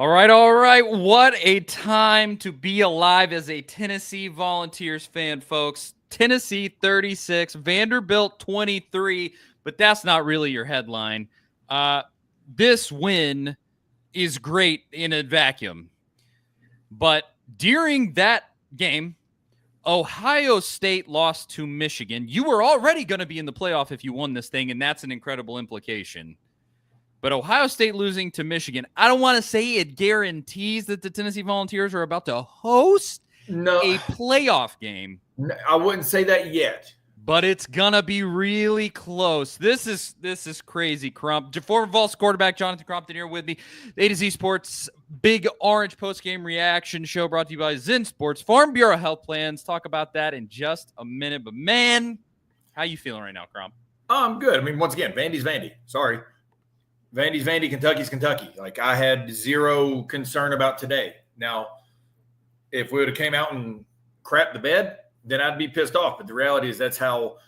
All right. What a time to be alive as a Tennessee Volunteers fan, folks. Tennessee 36, Vanderbilt 23, but that's not really your headline. This win is great in a vacuum. But during that game, Ohio State lost to Michigan. You were already going to be in the playoff if you won this thing, and that's an incredible implication. But Ohio State losing to Michigan, I don't want to say it guarantees that the Tennessee Volunteers are about to host a playoff game. No, I wouldn't say that yet. But it's going to be really close. This is crazy, Crump. Former Vols quarterback Jonathan Crompton here with me. A to Z Sports Big Orange post-game reaction show brought to you by Zen Sports Farm Bureau Health Plans. Talk about that in just a minute. But, man, how you feeling right now, Crump? I'm good. I mean, once again, Vandy's Vandy. Sorry. Vandy's Vandy, Kentucky's Kentucky. Like, I had zero concern about today. Now, if we would have came out and crapped the bed, then I'd be pissed off. But the reality is that's how,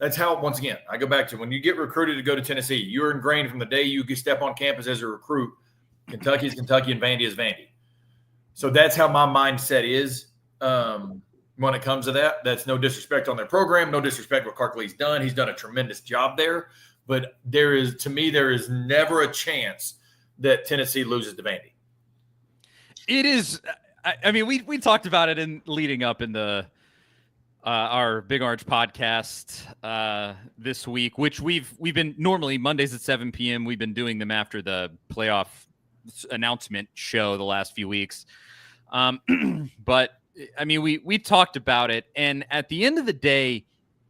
once again, I go back to when you get recruited to go to Tennessee, you're ingrained from the day you step on campus as a recruit. Kentucky is Kentucky and Vandy is Vandy. So that's how my mindset is when it comes to that. That's no disrespect on their program, no disrespect what Clark Lee's done. He's done a tremendous job there. But there is never a chance that Tennessee loses to Vandy. It is. I mean, we talked about it in leading up in the our Big Orange podcast this week, which we've been normally Mondays at 7 p.m. We've been doing them after the playoff announcement show the last few weeks. But I mean, we talked about it, and at the end of the day,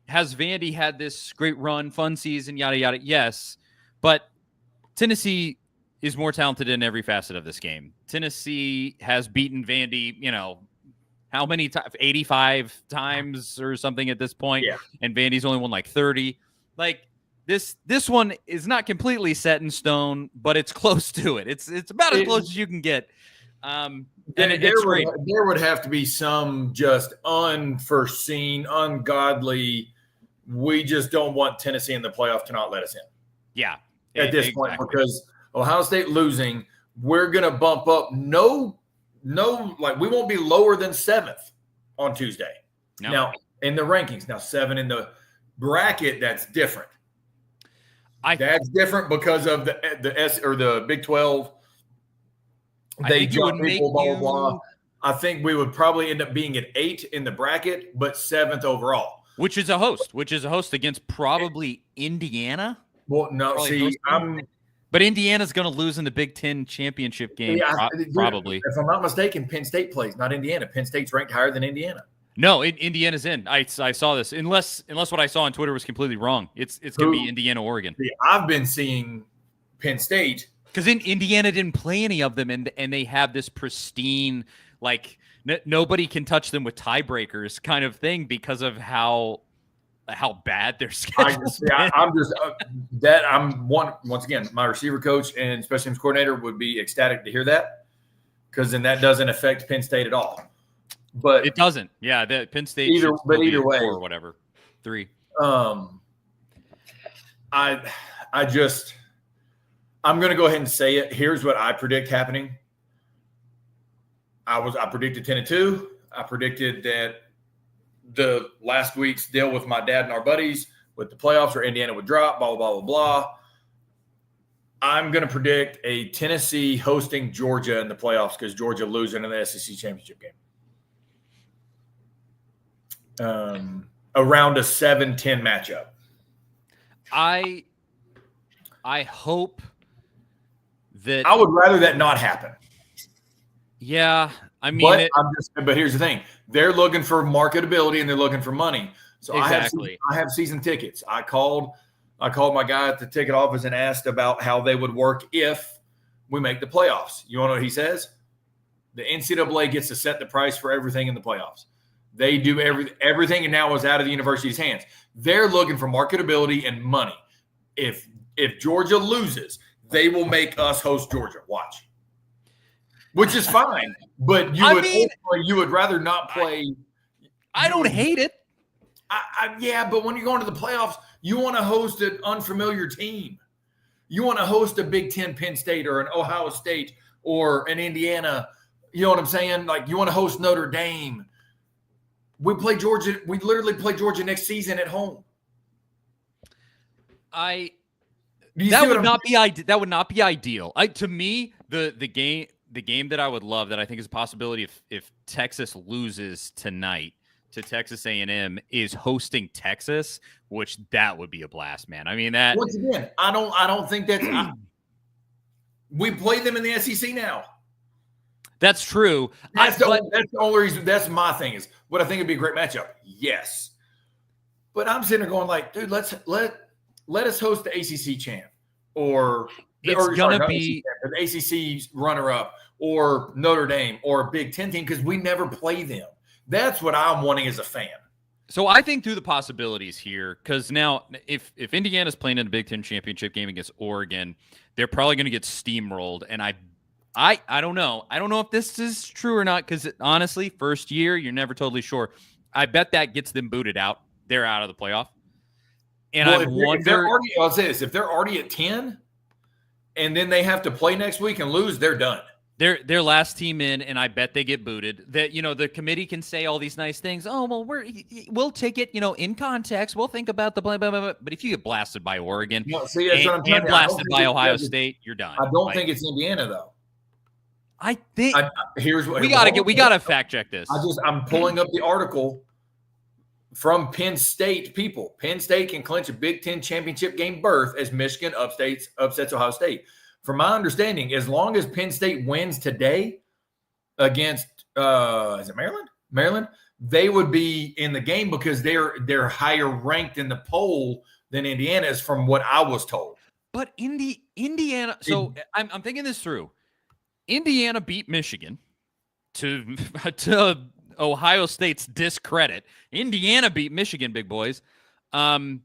has Vandy had this great run, fun season, yada yada? Yes, but Tennessee is more talented in every facet of this game. Tennessee has beaten Vandy, how many times? 85 times or something at this point. Yeah. And Vandy's only won like 30. Like this one is not completely set in stone, but it's close to it. It's about as close as you can get. And there would have to be some just unforeseen, ungodly. We just don't want Tennessee in the playoff to not let us in. Yeah. At this point, because Ohio State losing, we're going to bump up. Like we won't be lower than 7th on Tuesday. No. Now in the rankings, 7 in the bracket, that's different. That's different because of the S or the Big 12. They jump people, blah, blah, blah. I think we would probably end up being at 8 in the bracket, but 7th overall. Which is a host against probably Indiana. Well, no, but Indiana's going to lose in the Big Ten championship game, probably. If I'm not mistaken, Penn State plays, not Indiana. Penn State's ranked higher than Indiana. No, Indiana's in. I saw this. Unless what I saw on Twitter was completely wrong. It's going to be Indiana, Oregon. I've been seeing Penn State. Because Indiana didn't play any of them, and they have this pristine, like, nobody can touch them with tiebreakers kind of thing because of how bad their schedule is. Once again, my receiver coach and special teams coordinator would be ecstatic to hear that, because then that doesn't affect Penn State at all. But it doesn't. Yeah, the Penn State either way, or whatever, 3. I'm going to go ahead and say it. Here's what I predict happening. I predicted 10-2. I predicted that the last week's deal with my dad and our buddies with the playoffs where Indiana would drop, blah, blah, blah, blah. I'm going to predict a Tennessee hosting Georgia in the playoffs because Georgia losing in the SEC championship game. Around a 7-10 matchup. I hope that I would rather that not happen. Yeah, I mean, but here's the thing: they're looking for marketability and they're looking for money. So exactly. I have season tickets. I called my guy at the ticket office and asked about how they would work if we make the playoffs. You want to know what he says? The NCAA gets to set the price for everything in the playoffs. They do everything, and now is out of the university's hands. They're looking for marketability and money. If Georgia loses, they will make us host Georgia. Watch. Which is fine, but you would rather not play. I don't hate it. Yeah, but when you're going to the playoffs, you want to host an unfamiliar team. You want to host a Big Ten Penn State or an Ohio State or an Indiana. You know what I'm saying? Like, you want to host Notre Dame. We play Georgia. We literally play Georgia next season at home. That would not be ideal. To me, the game that I would love, that I think is a possibility if Texas loses tonight to Texas A&M, is hosting Texas, which that would be a blast, man. I mean, that once again, I don't think that's we play them in the SEC now. That's true. That's the only reason. That's my thing, is what I think would be a great matchup. Yes, but I'm sitting there going like, dude, let us host the ACC champ, or the ACC runner-up, or Notre Dame, or a Big Ten team, because we never play them. That's what I'm wanting as a fan. So I think through the possibilities here, because now if Indiana's playing in the Big Ten championship game against Oregon, they're probably going to get steamrolled. And I don't know. I don't know if this is true or not, because honestly, first year, you're never totally sure. I bet that gets them booted out. They're out of the playoff. And I'll say this: if they're already at 10, and then they have to play next week and lose, they're done. They're last team in, and I bet they get booted. That, the committee can say all these nice things. Oh, well, we'll take it, in context. We'll think about the blah, blah, blah. But if you get blasted by Oregon and blasted by Ohio State, you're done. I don't think it's Indiana, though. I think here's what we gotta fact check this. I'm pulling up the article from Penn State people. Penn State can clinch a Big Ten championship game berth as Michigan upsets Ohio State. From my understanding, as long as Penn State wins today against is it Maryland? Maryland, they would be in the game because they're higher ranked in the poll than Indiana is, from what I was told. But Indiana, so I'm thinking this through. Indiana beat Michigan to Ohio State's discredit. Indiana beat Michigan, big boys. And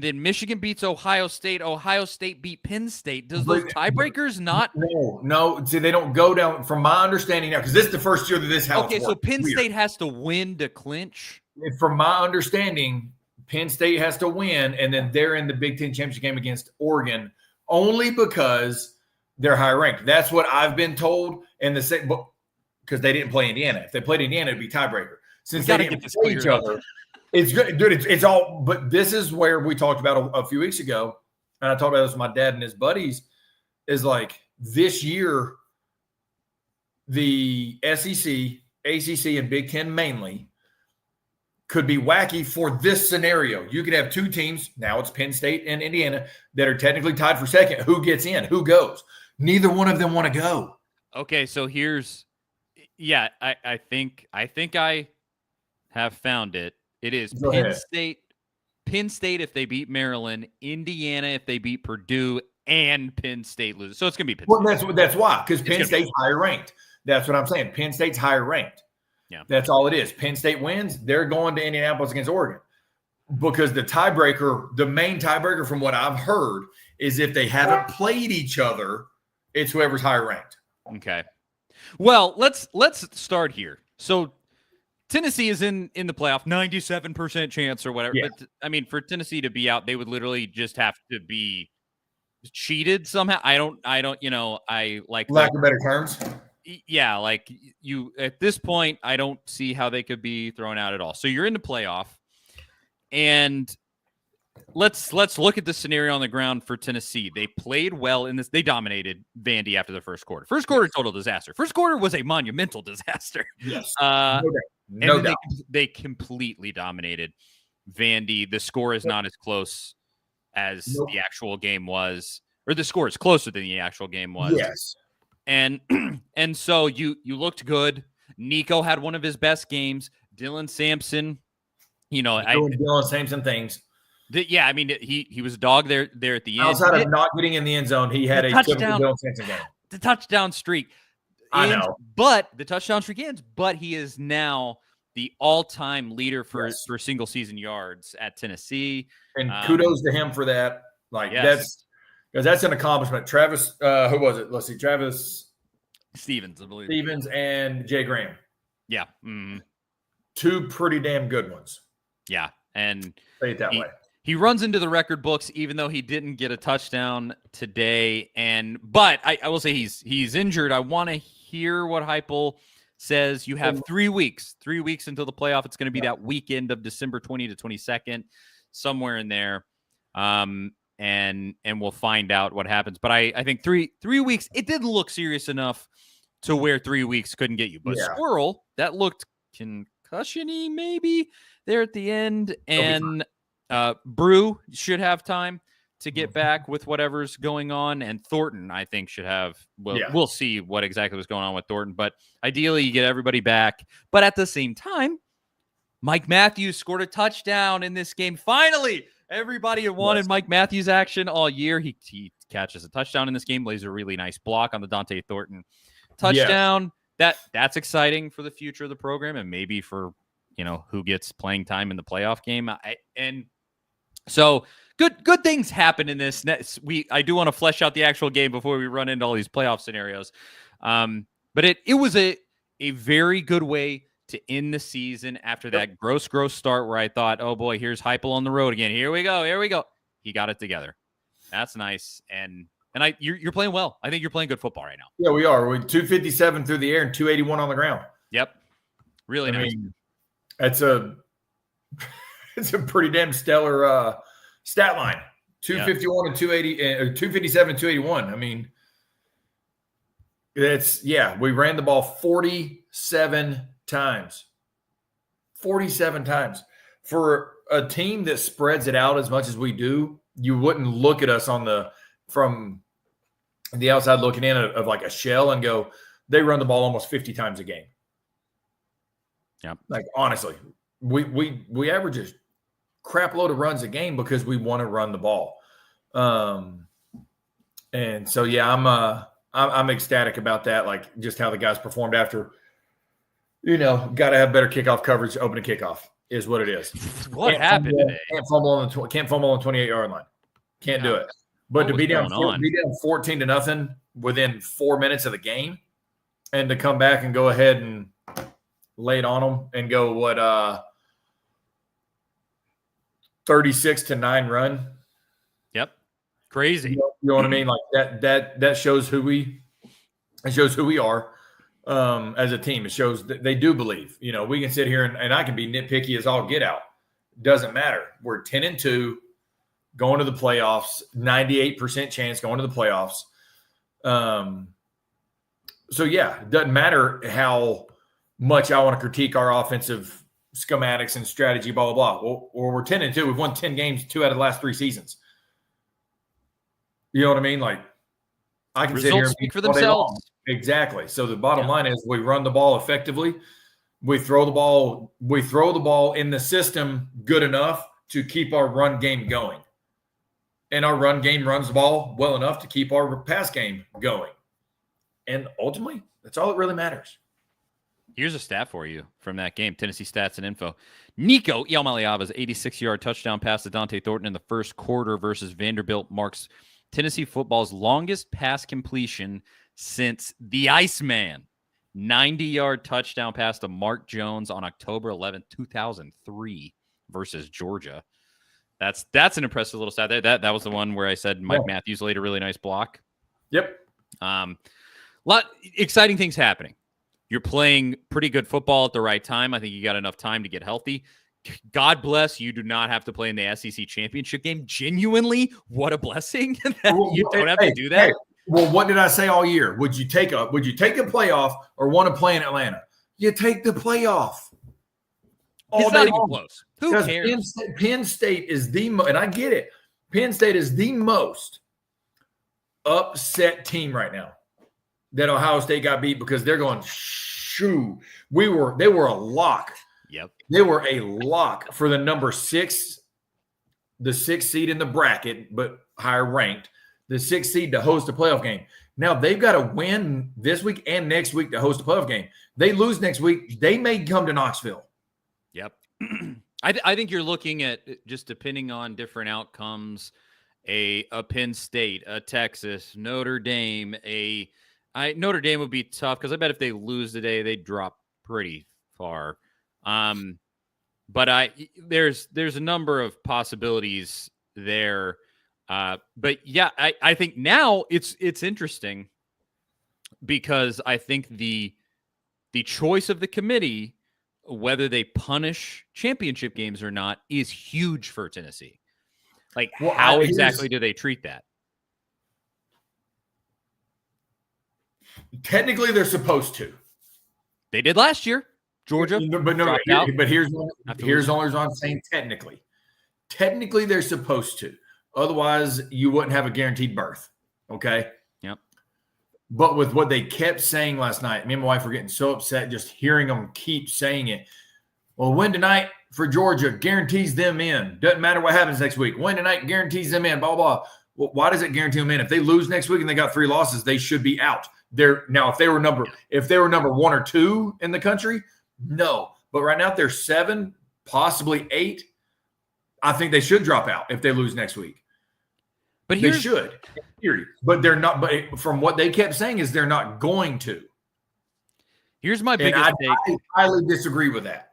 then Michigan beats Ohio State. Ohio State beat Penn State. Does those tiebreakers not? No. See, they don't go down, from my understanding now, because this is the first year that this house. Okay, so Penn State has to win to clinch? From my understanding, Penn State has to win, and then they're in the Big Ten championship game against Oregon, only because they're high ranked. That's what I've been told. And because they didn't play Indiana. If they played Indiana, it'd be tiebreaker. Since they didn't play each other, it's good, dude. It's all. But this is where we talked about a few weeks ago, and I talked about this with my dad and his buddies. Is like, this year, the SEC, ACC, and Big Ten mainly could be wacky for this scenario. You could have two teams. Now it's Penn State and Indiana that are technically tied for second. Who gets in? Who goes? Neither one of them want to go. Okay, so I think I have found it. It is Penn State if they beat Maryland, Indiana if they beat Purdue, and Penn State loses. So it's going to be Penn State. Well, that's why, because Penn State's higher ranked. That's what I'm saying. Penn State's higher ranked. Yeah, that's all it is. Penn State wins, they're going to Indianapolis against Oregon, because the main tiebreaker from what I've heard, is if they haven't played each other, it's whoever's higher ranked. Okay. Well, let's start here. So Tennessee is in the playoff, 97% chance or whatever. Yeah. But I mean, for Tennessee to be out, they would literally just have to be cheated somehow. I like lack of better terms. Yeah, like you at this point, I don't see how they could be thrown out at all. So you're in the playoff, and let's look at the scenario on the ground for Tennessee. They played well in this. They dominated Vandy after the first quarter. First quarter, total disaster. First quarter was a monumental disaster. Yes. No doubt. They completely dominated Vandy. The score is not as close as the actual game was, or the score is closer than the actual game was. Yes. And so you looked good. Nico had one of his best games. Dylan Sampson, Dylan Sampson things. Yeah, I mean, he was a dog there at the end. Outside of not getting in the end zone, he had a touchdown. The touchdown streak. I know. But the touchdown streak ends, but he is now the all-time leader for single season yards at Tennessee. And kudos to him for that. That's an accomplishment. Travis, who was it? Let's see. Travis Stevens, I believe. Stevens and Jay Graham. Yeah. Mm-hmm. Two pretty damn good ones. Yeah. And say it that way. He runs into the record books, even though he didn't get a touchdown today. But I will say he's injured. I want to hear what Heupel says. You have 3 weeks until the playoff. It's going to be that weekend of December 20 to 22nd, somewhere in there. And we'll find out what happens. But I think three weeks, it didn't look serious enough to where 3 weeks couldn't get you. But Squirrel, that looked concussion-y maybe there at the end. And Brew should have time to get back with whatever's going on, and Thornton, I think, should have. We'll see what exactly was going on with Thornton, but ideally you get everybody back. But at the same time, Mike Matthews scored a touchdown in this game. Finally, everybody had wanted Mike Matthews action all year. He catches a touchdown in this game, lays a really nice block on the Dante Thornton touchdown. That's exciting for the future of the program, and maybe for who gets playing time in the playoff game. So good things happen in this. I do want to flesh out the actual game before we run into all these playoff scenarios. But it was a very good way to end the season after that gross start where I thought, oh boy, here's Heupel on the road again. Here we go. He got it together. That's nice. And you're playing well. I think you're playing good football right now. Yeah, we are. We're 257 through the air and 281 on the ground. Yep. Really nice. It's a pretty damn stellar stat line. 251 and 280, 257 and 281. I mean, we ran the ball 47 times. 47 times. For a team that spreads it out as much as we do, you wouldn't look at us from the outside looking in of like a shell and go, they run the ball almost 50 times a game. Yeah. Like, honestly, we average a crap load of runs a game because we want to run the ball. And so, I'm ecstatic about that. Like just how the guys performed after, got to have better kickoff coverage to open a kickoff is what it is. What happened today? Can't fumble on the 28-yard line. Can't do it. But to be down 14 to nothing within 4 minutes of the game and to come back and go ahead and lay it on them and go 36-9 run. Yep. Crazy. You know what I mean? Like that shows who we are as a team. It shows that they do believe. We can sit here and I can be nitpicky as all get out. Doesn't matter. We're 10-2 going to the playoffs, 98% chance going to the playoffs. It doesn't matter how much I want to critique our offensive schematics and strategy, blah, blah, blah. Well, we're 10-2. We've won 10 games, 2 out of the last 3 seasons. You know what I mean? Like, I can sit here and speak for themselves. Exactly. So the bottom line is we run the ball effectively. We throw the ball in the system good enough to keep our run game going. And our run game runs the ball well enough to keep our pass game going. And ultimately, that's all that really matters. Here's a stat for you from that game, Tennessee Stats and Info. Nico Iamaleava's 86-yard touchdown pass to Dante Thornton in the first quarter versus Vanderbilt marks Tennessee football's longest pass completion since the Iceman. 90-yard touchdown pass to Mark Jones on October 11th, 2003 versus Georgia. That's an impressive little stat. That was the one where I said Mike Matthews laid a really nice block. Yep. Lot exciting things happening. You're playing pretty good football at the right time. I think you got enough time to get healthy. God bless you do not have to play in the SEC championship game. Genuinely, what a blessing that you don't have to do that. Hey, well, what did I say all year? Would you take a playoff or want to play in Atlanta? You take the playoff. It's not even close. Who cares? Penn State is and I get it. Penn State is the most upset team right now that Ohio State got beat because they're going, shoo. They were a lock. Yep. They were a lock for the number 6, the 6th seed in the bracket, but higher ranked, the 6th seed to host a playoff game. Now they've got to win this week and next week to host a playoff game. They lose next week, they may come to Knoxville. Yep. I think you're looking at, just depending on different outcomes, a Penn State, a Texas, Notre Dame, Notre Dame would be tough because I bet if they lose today, they drop pretty far. But there's a number of possibilities there. But yeah, I think now it's interesting because I think the choice of the committee, whether they punish championship games or not, is huge for Tennessee. Like, how exactly do they treat that? Technically, they're supposed to. They did last year. Georgia, but here's only I'm saying technically. Technically, they're supposed to. Otherwise, you wouldn't have a guaranteed berth. Okay. Yep. But with what they kept saying last night, me and my wife were getting so upset just hearing them keep saying it. Well, win tonight for Georgia guarantees them in. Doesn't matter what happens next week. Win tonight guarantees them in. Blah, blah, blah. Well, why does it guarantee them in? If they lose next week and they got 3 losses, they should be out. Now, if they were number 1 or 2 in the country, no. But right now, if they're 7, possibly 8, I think they should drop out if they lose next week. But they should, in theory. But they're not. But from what they kept saying is they're not going to. Here's my biggest take. I highly disagree with that.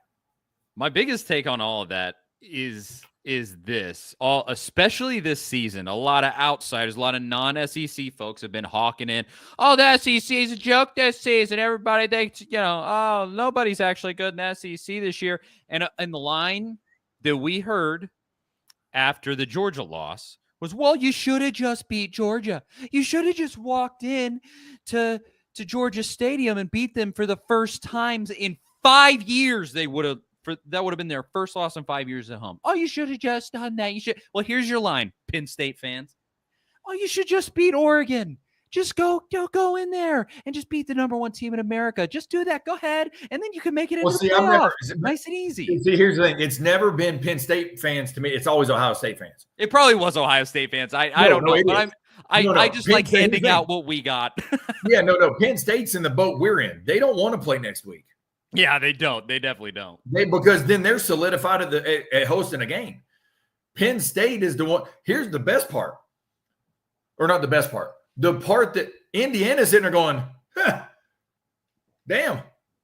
My biggest take on all of that is this, especially this season. A lot of outsiders, a lot of non-SEC folks have been hawking in, oh, the SEC is a joke this season. Everybody thinks, oh, nobody's actually good in the SEC this year. And the line that we heard after the Georgia loss was, well, you should have just beat Georgia. You should have just walked in to Georgia Stadium and beat them for the first times in 5 years. That would have been their first loss in 5 years at home. Oh, you should have just done that. Well, here's your line, Penn State fans. Oh, you should just beat Oregon. Just go in there and just beat the number 1 team in America. Just do that. Go ahead, and then you can make it into the playoff. Nice and easy. See, here's the thing. It's never been Penn State fans to me. It's always Ohio State fans. It probably was Ohio State fans. I don't know, but I just Penn like State handing out what we got. No. Penn State's in the boat we're in. They don't want to play next week. Yeah, they don't. They definitely don't. Because then they're solidified at hosting a game. Penn State is the one. Here's the best part. Or not the best part. The part that Indiana's sitting there going, damn,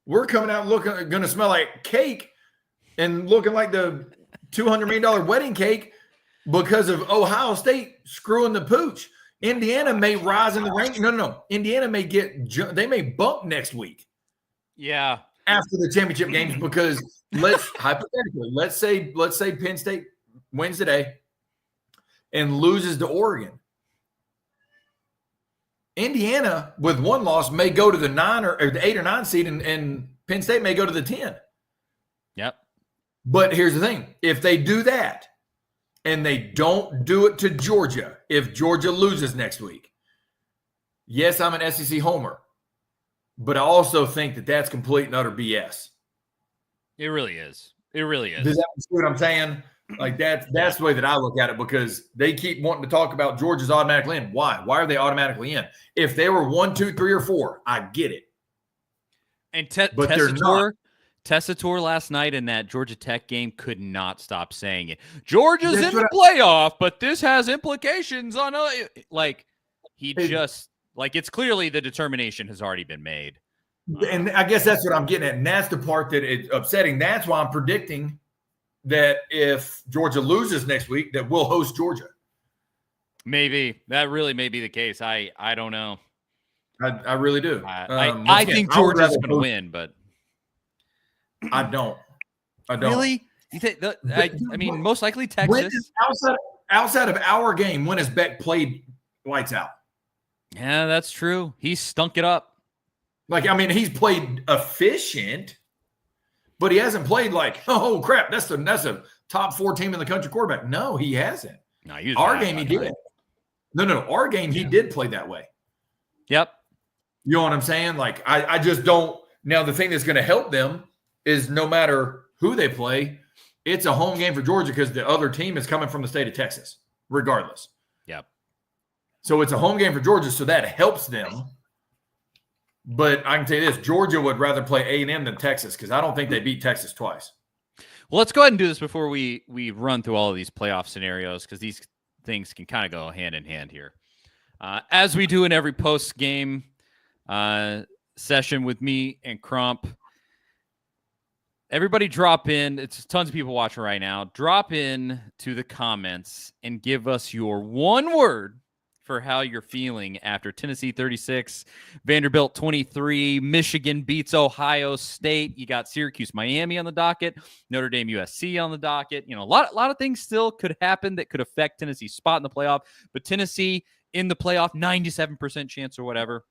we're coming out going to smell like cake and looking like the $200 million wedding cake because of Ohio State screwing the pooch. Indiana may rise in the rank. No. Indiana they may bump next week. Yeah. After the championship games, because hypothetically, let's say Penn State wins today and loses to Oregon. Indiana, with 1 loss, may go to the 9 or the 8 or 9 seed, and Penn State may go to the 10. Yep. But here's the thing: if they do that, and they don't do it to Georgia, if Georgia loses next week, yes, I'm an SEC homer. But I also think that that's complete and utter BS. It really is. It really is. Does that see what I'm saying? Like that's the way that I look at it, because they keep wanting to talk about Georgia's automatically in. Why? Why are they automatically in? If they were 1, 2, 3, or 4, I get it. And Tessitore last night in that Georgia Tech game could not stop saying it. Georgia's in the playoff, but this has implications on it's clearly the determination has already been made. And I guess that's what I'm getting at. And that's the part that is upsetting. That's why I'm predicting that if Georgia loses next week, that we'll host Georgia. Maybe. That really may be the case. I don't know. I really do. I think Georgia's going to win, but I don't. Really? You think? Most likely Texas. Outside of our game, when has Beck played lights out? Yeah, that's true. He stunk it up. He's played efficient, but he hasn't played like, oh crap, that's a top 4 team in the country quarterback. No, he hasn't. No, our game he did. No, our game he did play that way. Yep. You know what I'm saying? I just don't. Now the thing that's going to help them is no matter who they play, it's a home game for Georgia because the other team is coming from the state of Texas, regardless. Yep. So it's a home game for Georgia, so that helps them. But I can tell you this, Georgia would rather play A&M than Texas because I don't think they beat Texas twice. Well, let's go ahead and do this before we run through all of these playoff scenarios, because these things can kind of go hand in hand here. As we do in every post-game session with me and Crump, Everybody drop in. It's tons of people watching right now. Drop in to the comments and give us your one word for how you're feeling after Tennessee 36, Vanderbilt 23, Michigan beats Ohio State. You got Syracuse, Miami on the docket, Notre Dame, USC on the docket. You know, a lot of things still could happen that could affect Tennessee's spot in the playoff, but Tennessee in the playoff, 97% chance or whatever.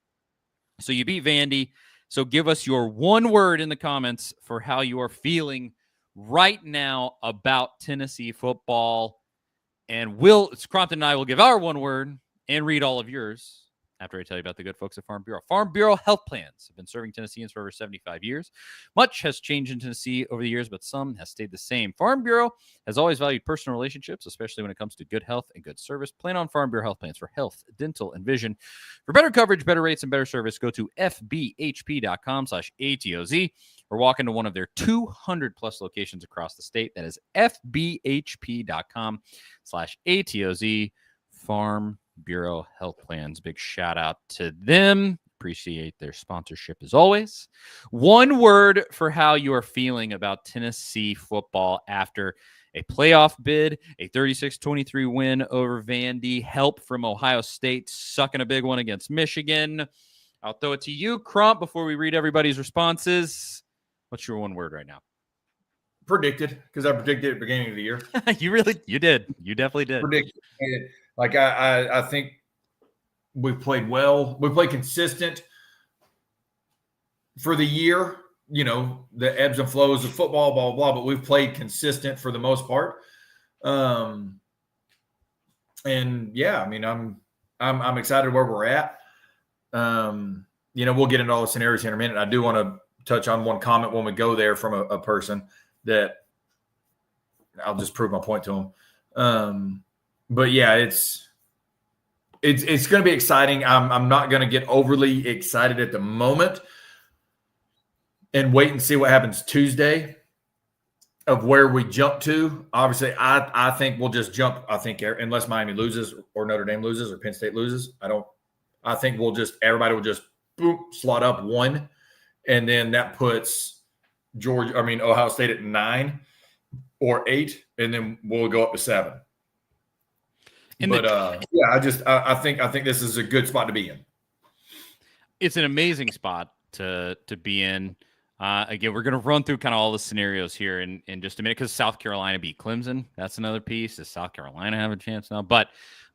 So you beat Vandy. So give us your one word in the comments for how you are feeling right now about Tennessee football. And Crompton and I will give our one word and read all of yours after I tell you about the good folks at Farm Bureau. Farm Bureau health plans have been serving Tennesseans for over 75 years. Much has changed in Tennessee over the years, but some has stayed the same. Farm Bureau has always valued personal relationships, especially when it comes to good health and good service. Plan on Farm Bureau health plans for health, dental, and vision. For better coverage, better rates, and better service, go to fbhp.com/ATOZ or walk into one of their 200-plus locations across the state. That is fbhp.com/ATOZ. Farm Bureau Health Plans. Big shout out to them. Appreciate their sponsorship as always. One word for how you are feeling about Tennessee football after a playoff bid, a 36-23 win over Vandy, help from Ohio State, sucking a big one against Michigan. I'll throw it to you, Crump, before we read everybody's responses. What's your one word right now? Predicted, because I predicted at the beginning of the year. You did. You definitely did. Predicted. Like I think we've played well. We played consistent for the year. You know, the ebbs and flows of football, blah, blah, blah, but we've played consistent for the most part. And yeah, I mean, I'm excited where we're at. You know, we'll get into all the scenarios here in a minute. I do want to touch on one comment when we go there from a person that I'll just prove my point to him. But yeah, it's going to be exciting. I'm not going to get overly excited at the moment and wait and see what happens Tuesday of where we jump to. Obviously, I think we'll just jump. I think unless Miami loses or Notre Dame loses or Penn State loses, I think everybody will just boom, slot up one. And then that puts Ohio State at 9 or 8, and then we'll go up to 7. I think this is a good spot to be in. It's an amazing spot to be in. Again, we're going to run through kind of all the scenarios here in just a minute because South Carolina beat Clemson. That's another piece. Does South Carolina have a chance now? But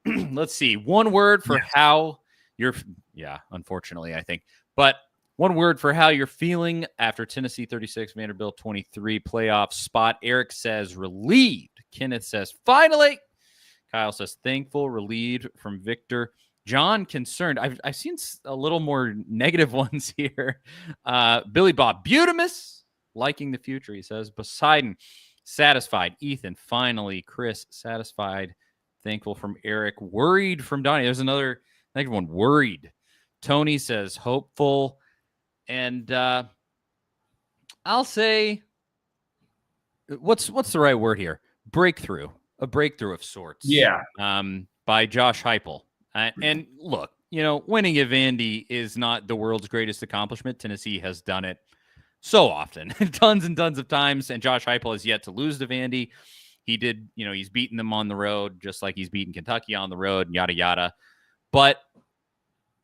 let's see. One word for how you're – unfortunately, I think. But one word for how you're feeling after Tennessee 36, Vanderbilt 23 playoff spot. Eric says relieved. Kenneth says finally. Kyle says thankful, relieved from Victor. John concerned. I've seen a little more negative ones here. Billy Bob Butamus liking the future. He says Poseidon satisfied. Ethan finally. Chris satisfied. Thankful from Eric. Worried from Donnie. There's another negative one. Worried. Tony says hopeful. And I'll say, what's the right word here? Breakthrough. A breakthrough of sorts. Yeah. By Josh Heupel. And look, you know, winning at Vandy is not the world's greatest accomplishment. Tennessee has done it so often, tons and tons of times. And Josh Heupel has yet to lose to Vandy. He did, you know, he's beaten them on the road, just like he's beaten Kentucky on the road, yada, yada. But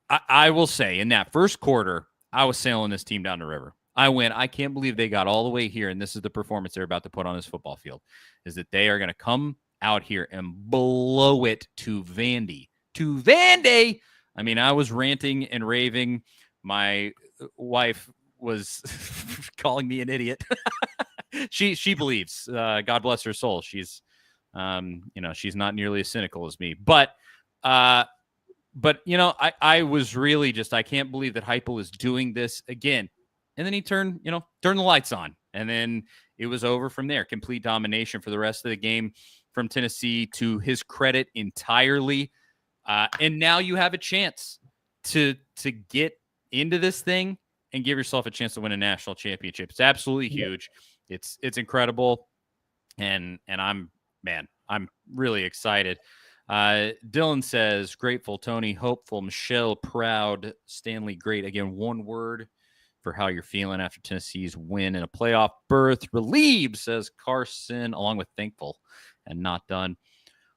I will say in that first quarter, I was sailing this team down the river. I can't believe they got all the way here, and this is the performance they're about to put on this football field, is that they are going to come out here and blow it to Vandy. To Vandy! I mean, I was ranting and raving. My wife was calling me an idiot. She believes. God bless her soul. She's, she's not nearly as cynical as me. But you know, I was really just, I can't believe that Heupel is doing this again. And then he turned the lights on. And then it was over from there. Complete domination for the rest of the game from Tennessee, to his credit entirely. And now you have a chance to get into this thing and give yourself a chance to win a national championship. It's absolutely huge. It's incredible. And I'm really excited. Dylan says, grateful, Tony, hopeful, Michelle, proud, Stanley, great. Again, one word for how you're feeling after Tennessee's win in a playoff berth. Relieved, says Carson, along with thankful and not done.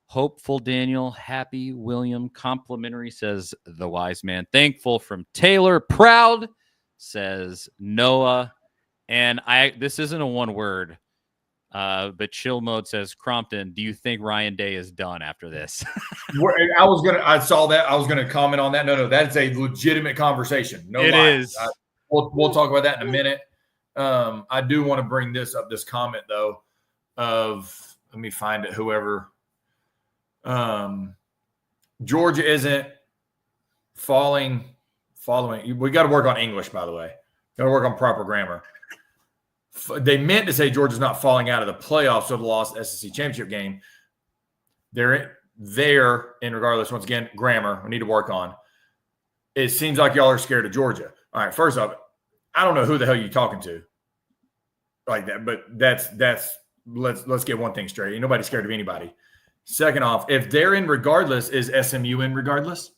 Hopeful, Daniel. Happy, William. Complimentary, says the wise man. Thankful from Taylor. Proud, says Noah. And this isn't a one word, but chill mode says, Crompton, do you think Ryan Day is done after this? I saw that. I was gonna comment on that. No, that's a legitimate conversation. No, it is. We'll talk about that in a minute. I do want to bring this comment though. Let me find it. Whoever. Georgia isn't following. We got to work on English, by the way. Got to work on proper grammar. They meant to say Georgia's not falling out of the playoffs or the lost SEC championship game. They're in regardless. Once again, grammar we need to work on. It seems like y'all are scared of Georgia. All right, first off, I don't know who the hell you're talking to like that, but let's get one thing straight. Ain't nobody scared of anybody. Second off, if they're in regardless, is SMU in regardless?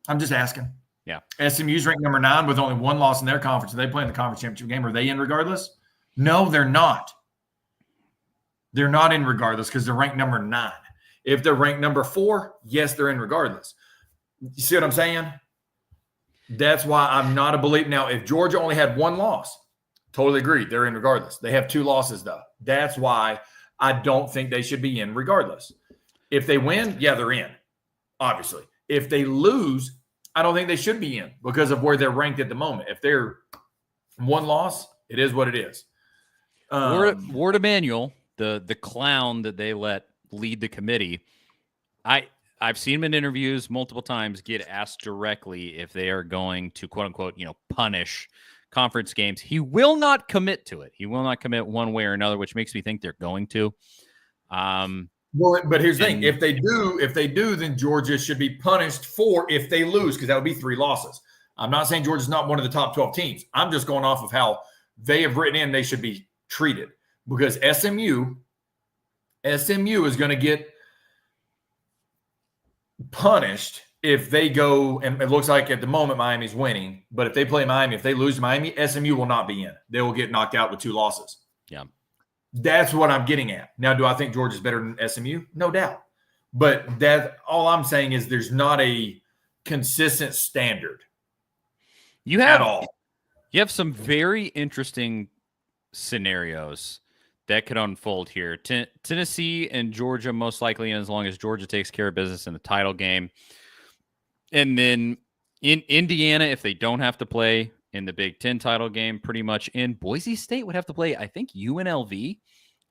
I'm just asking. Yeah. SMU's ranked number 9 with only one loss in their conference. Are they playing the conference championship game? Are they in regardless? No, they're not. They're not in regardless because they're ranked number 9. If they're ranked number 4, yes, they're in regardless. You see what I'm saying? That's why I'm not a believer. Now, if Georgia only had one loss, totally agree. They're in regardless. They have 2 losses, though. That's why I don't think they should be in regardless. If they win, yeah, they're in, obviously. If they lose, I don't think they should be in because of where they're ranked at the moment. If they're one loss, it is what it is. Ward Emanuel, the clown that they let lead the committee, I've seen him in interviews multiple times get asked directly if they are going to, quote unquote, punish conference games. He will not commit to it. He will not commit one way or another, which makes me think they're going to. Well, but here's the thing. If they do, then Georgia should be punished for if they lose, because that would be 3 losses. I'm not saying Georgia's not one of the top 12 teams. I'm just going off of how they have written in they should be treated, because SMU is going to get punished if they go, and it looks like at the moment Miami's winning, but if they play Miami, if they lose to Miami, SMU will not be in. They will get knocked out with 2 losses. Yeah. That's what I'm getting at. Now, do I think Georgia's better than SMU? No doubt. But all I'm saying is there's not a consistent standard at all. You have some very interesting scenarios that could unfold here. Tennessee and Georgia most likely, as long as Georgia takes care of business in the title game. And then in Indiana, if they don't have to play in the Big Ten title game, pretty much in. Boise State would have to play, I think, UNLV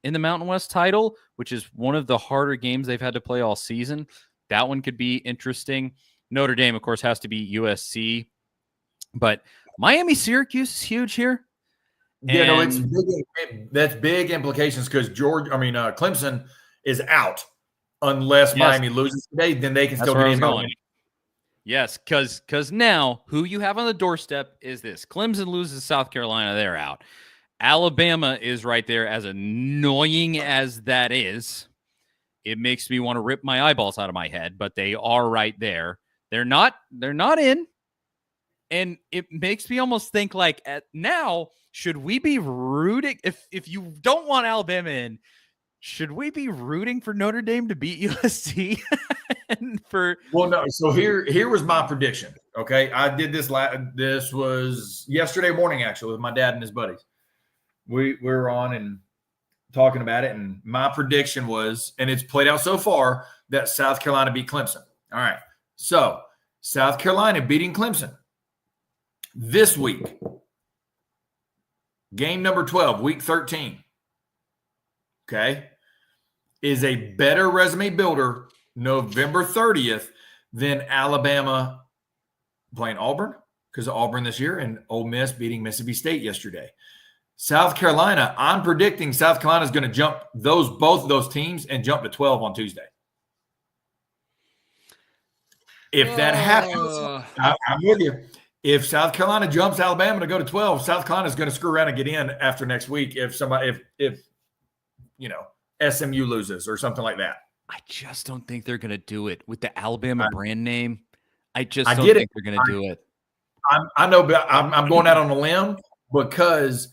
in the Mountain West title, which is one of the harder games they've had to play all season. That one could be interesting. Notre Dame, of course, has to be USC. But Miami-Syracuse is huge here. Yeah, no, it's big. That's big implications because Clemson is out unless Miami loses today. Then they can still get in. Yes, because now who you have on the doorstep is this. Clemson loses South Carolina, they're out. Alabama is right there. As annoying as that is, it makes me want to rip my eyeballs out of my head, but they are right there. They're not in. And it makes me almost think like now, should we be rooting if you don't want Alabama in, should we be rooting for Notre Dame to beat USC? Well, no. So here was my prediction. Okay, I did this. This was yesterday morning, actually, with my dad and his buddies. We were on and talking about it, and my prediction was, and it's played out so far, that South Carolina beat Clemson. All right, so South Carolina beating Clemson this week, game number 12, week 13. Okay, is a better resume builder November 30th than Alabama playing Auburn, because of Auburn this year, and Ole Miss beating Mississippi State yesterday. South Carolina, I'm predicting South Carolina is going to jump both of those teams and jump to 12 on Tuesday. If that happens, I'm with you. If South Carolina jumps Alabama to go to 12, South Carolina is going to screw around and get in after next week if SMU loses or something like that. I just don't think they're going to do it with the Alabama brand name. I just don't think they're going to do it. I know, but I'm going out on a limb because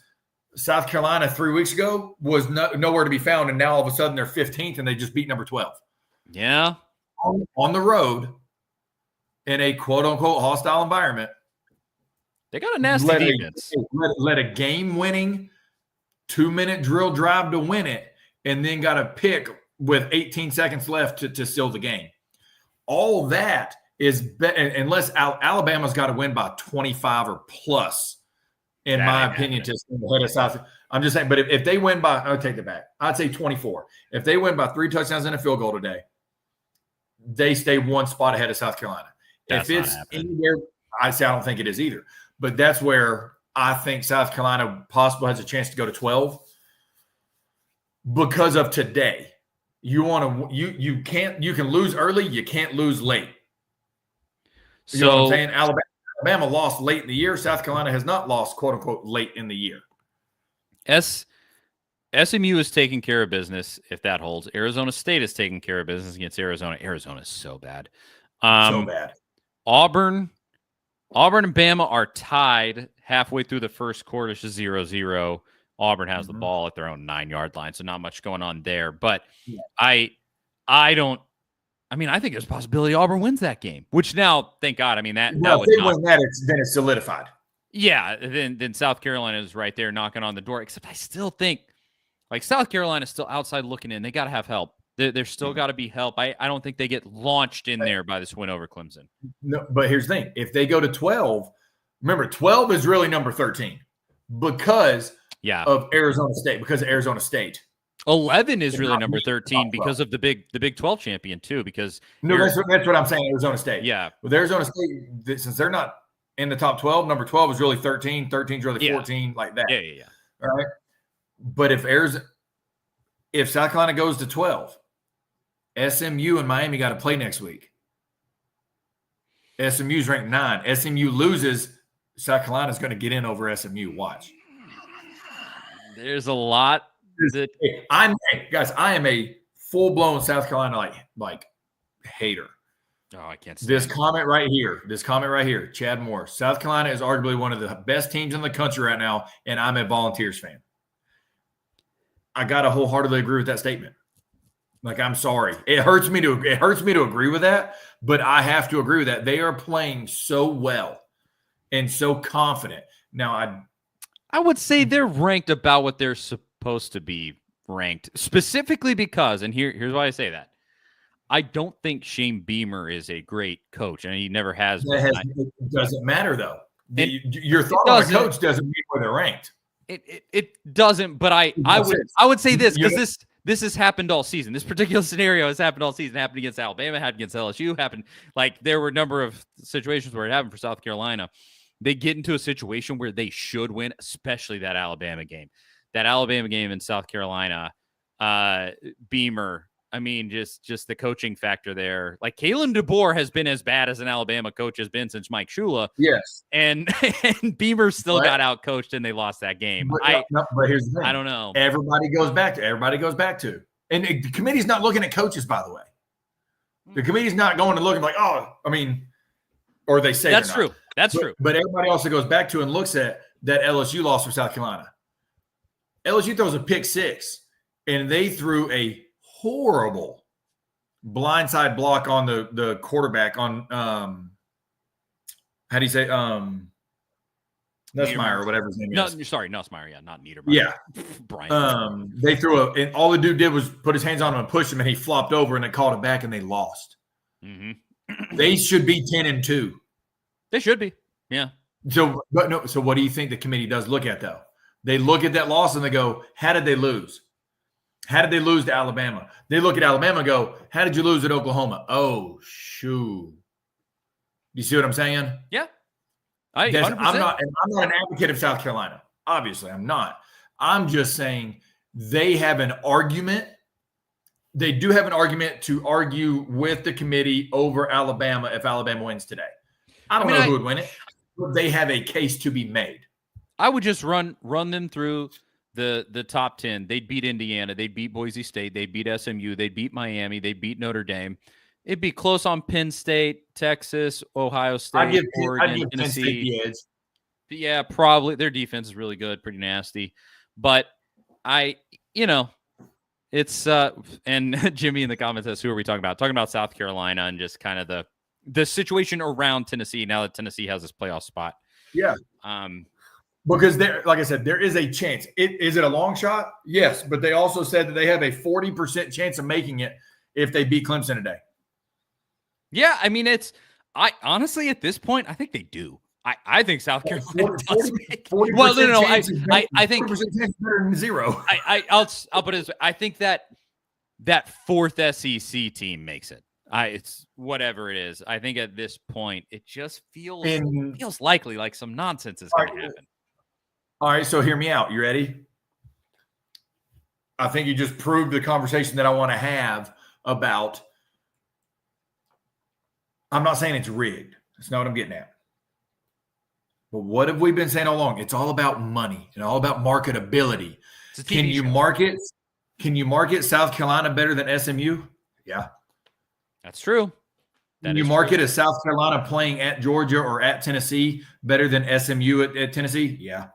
South Carolina 3 weeks ago was nowhere to be found, and now all of a sudden they're 15th and they just beat number 12. Yeah. On the road in a quote-unquote hostile environment. They got a nasty defense. Let a game-winning 2-minute drill drive to win it, and then got a pick with 18 seconds left to seal the game. All that is unless Alabama's got to win by 25 or plus, in my opinion, to stay ahead of South. I'm just saying, but if they win by, I'll take it back. I'd say 24. If they win by 3 touchdowns and a field goal today, they stay one spot ahead of South Carolina. If it's anywhere, I don't think it is either. But that's where I think South Carolina possibly has a chance to go to 12 because of today. You can lose early, you can't lose late. You know what I'm saying? Alabama lost late in the year. South Carolina has not lost, quote unquote, late in the year. SMU is taking care of business if that holds. Arizona State is taking care of business against Arizona. Arizona is so bad. So bad. Auburn and Bama are tied halfway through the first quarter to 0-0. Auburn has the ball at their own 9-yard line, so not much going on there. But I think there's a possibility Auburn wins that game, which now, thank God, if they win that, then it's solidified. Yeah, then South Carolina is right there knocking on the door, except I still think, South Carolina is still outside looking in. They got to have help. There's still got to be help. I don't think they get launched in there by this win over Clemson. No, but here's the thing. If they go to 12, remember, 12 is really number 13 because of Arizona State, 11 is really number 13 because of the Big 12 champion, too, because that's what I'm saying, Arizona State. Yeah. With Arizona State, since they're not in the top 12, number 12 is really 13, 13 is really 14, like that. Yeah. All right? But if South Carolina goes to 12, SMU and Miami got to play next week. SMU's ranked 9. SMU loses, South Carolina's going to get in over SMU. Watch. There's a lot. I am a full-blown South Carolina like hater. Oh, I can't see this comment right here. Chad Moore. South Carolina is arguably one of the best teams in the country right now, and I'm a Volunteers fan. I gotta wholeheartedly agree with that statement. I'm sorry. It hurts me to agree with that, but I have to agree with that. They are playing so well and so confident. Now, I would say they're ranked about what they're supposed to be ranked, specifically because, and here's why I say that. I don't think Shane Beamer is a great coach, and he never has been. It doesn't matter, though. Your thought on a coach doesn't mean where they're ranked. It doesn't, but I would say this, because this has happened all season. This particular scenario has happened all season. It happened against Alabama, happened against LSU, happened there were a number of situations where it happened for South Carolina. They get into a situation where they should win, especially that Alabama game. That Alabama game in South Carolina, Beamer, just the coaching factor there. Kalen DeBoer has been as bad as an Alabama coach has been since Mike Shula. Yes. And Beamer still got out coached and they lost that game. But here's the thing. I don't know. Everybody goes back to. And the committee's not looking at coaches, by the way. The committee's not going to look or they say that's true. That's true. But everybody also goes back to and looks at that LSU loss for South Carolina. LSU throws a pick 6, and they threw a horrible blindside block on the quarterback on how do you say Nussmeier or whatever his name is. Sorry, Nussmeier, not Niedermeyer. Yeah. Brian. They threw and all the dude did was put his hands on him and push him, and he flopped over, and they called it back, and they lost. Mm-hmm. They should be 10-2. They should be. Yeah. So what do you think the committee does look at, though? They look at that loss and they go, how did they lose? How did they lose to Alabama? They look at Alabama and go, how did you lose at Oklahoma? Oh, shoot. You see what I'm saying? Yeah. I'm not an advocate of South Carolina. Obviously, I'm not. I'm just saying they have an argument. They do have an argument to argue with the committee over Alabama if Alabama wins today. I don't know who would win it, but they have a case to be made. I would just run them through the top 10. They'd beat Indiana. They'd beat Boise State. They'd beat SMU. They'd beat Miami. They'd beat Notre Dame. It'd be close on Penn State, Texas, Ohio State, Oregon, I'd give Penn State Tennessee. the edge. Yeah, probably. Their defense is really good, pretty nasty. But it's and Jimmy in the comments says, who are we talking about? Talking about South Carolina and just kind of the situation around Tennessee now that Tennessee has this playoff spot. Yeah. Because like I said, there is a chance. Is it a long shot? Yes, but they also said that they have a 40% chance of making it if they beat Clemson today. Yeah, I mean, I honestly at this point, I think they do. I think South Carolina does make. Well, no. I think 40% chance better than zero. I'll put it this way. I think that fourth SEC team makes it. It's whatever it is. I think at this point, it just feels likely, like some nonsense is going to happen. All right, so hear me out. You ready? I think you just proved the conversation that I want to have about. I'm not saying it's rigged. That's not what I'm getting at. But what have we been saying all along? It's all about money and all about marketability. Can you market South Carolina better than SMU? Yeah. That's true. Can you market a South Carolina playing at Georgia or at Tennessee better than SMU at Tennessee? Yeah.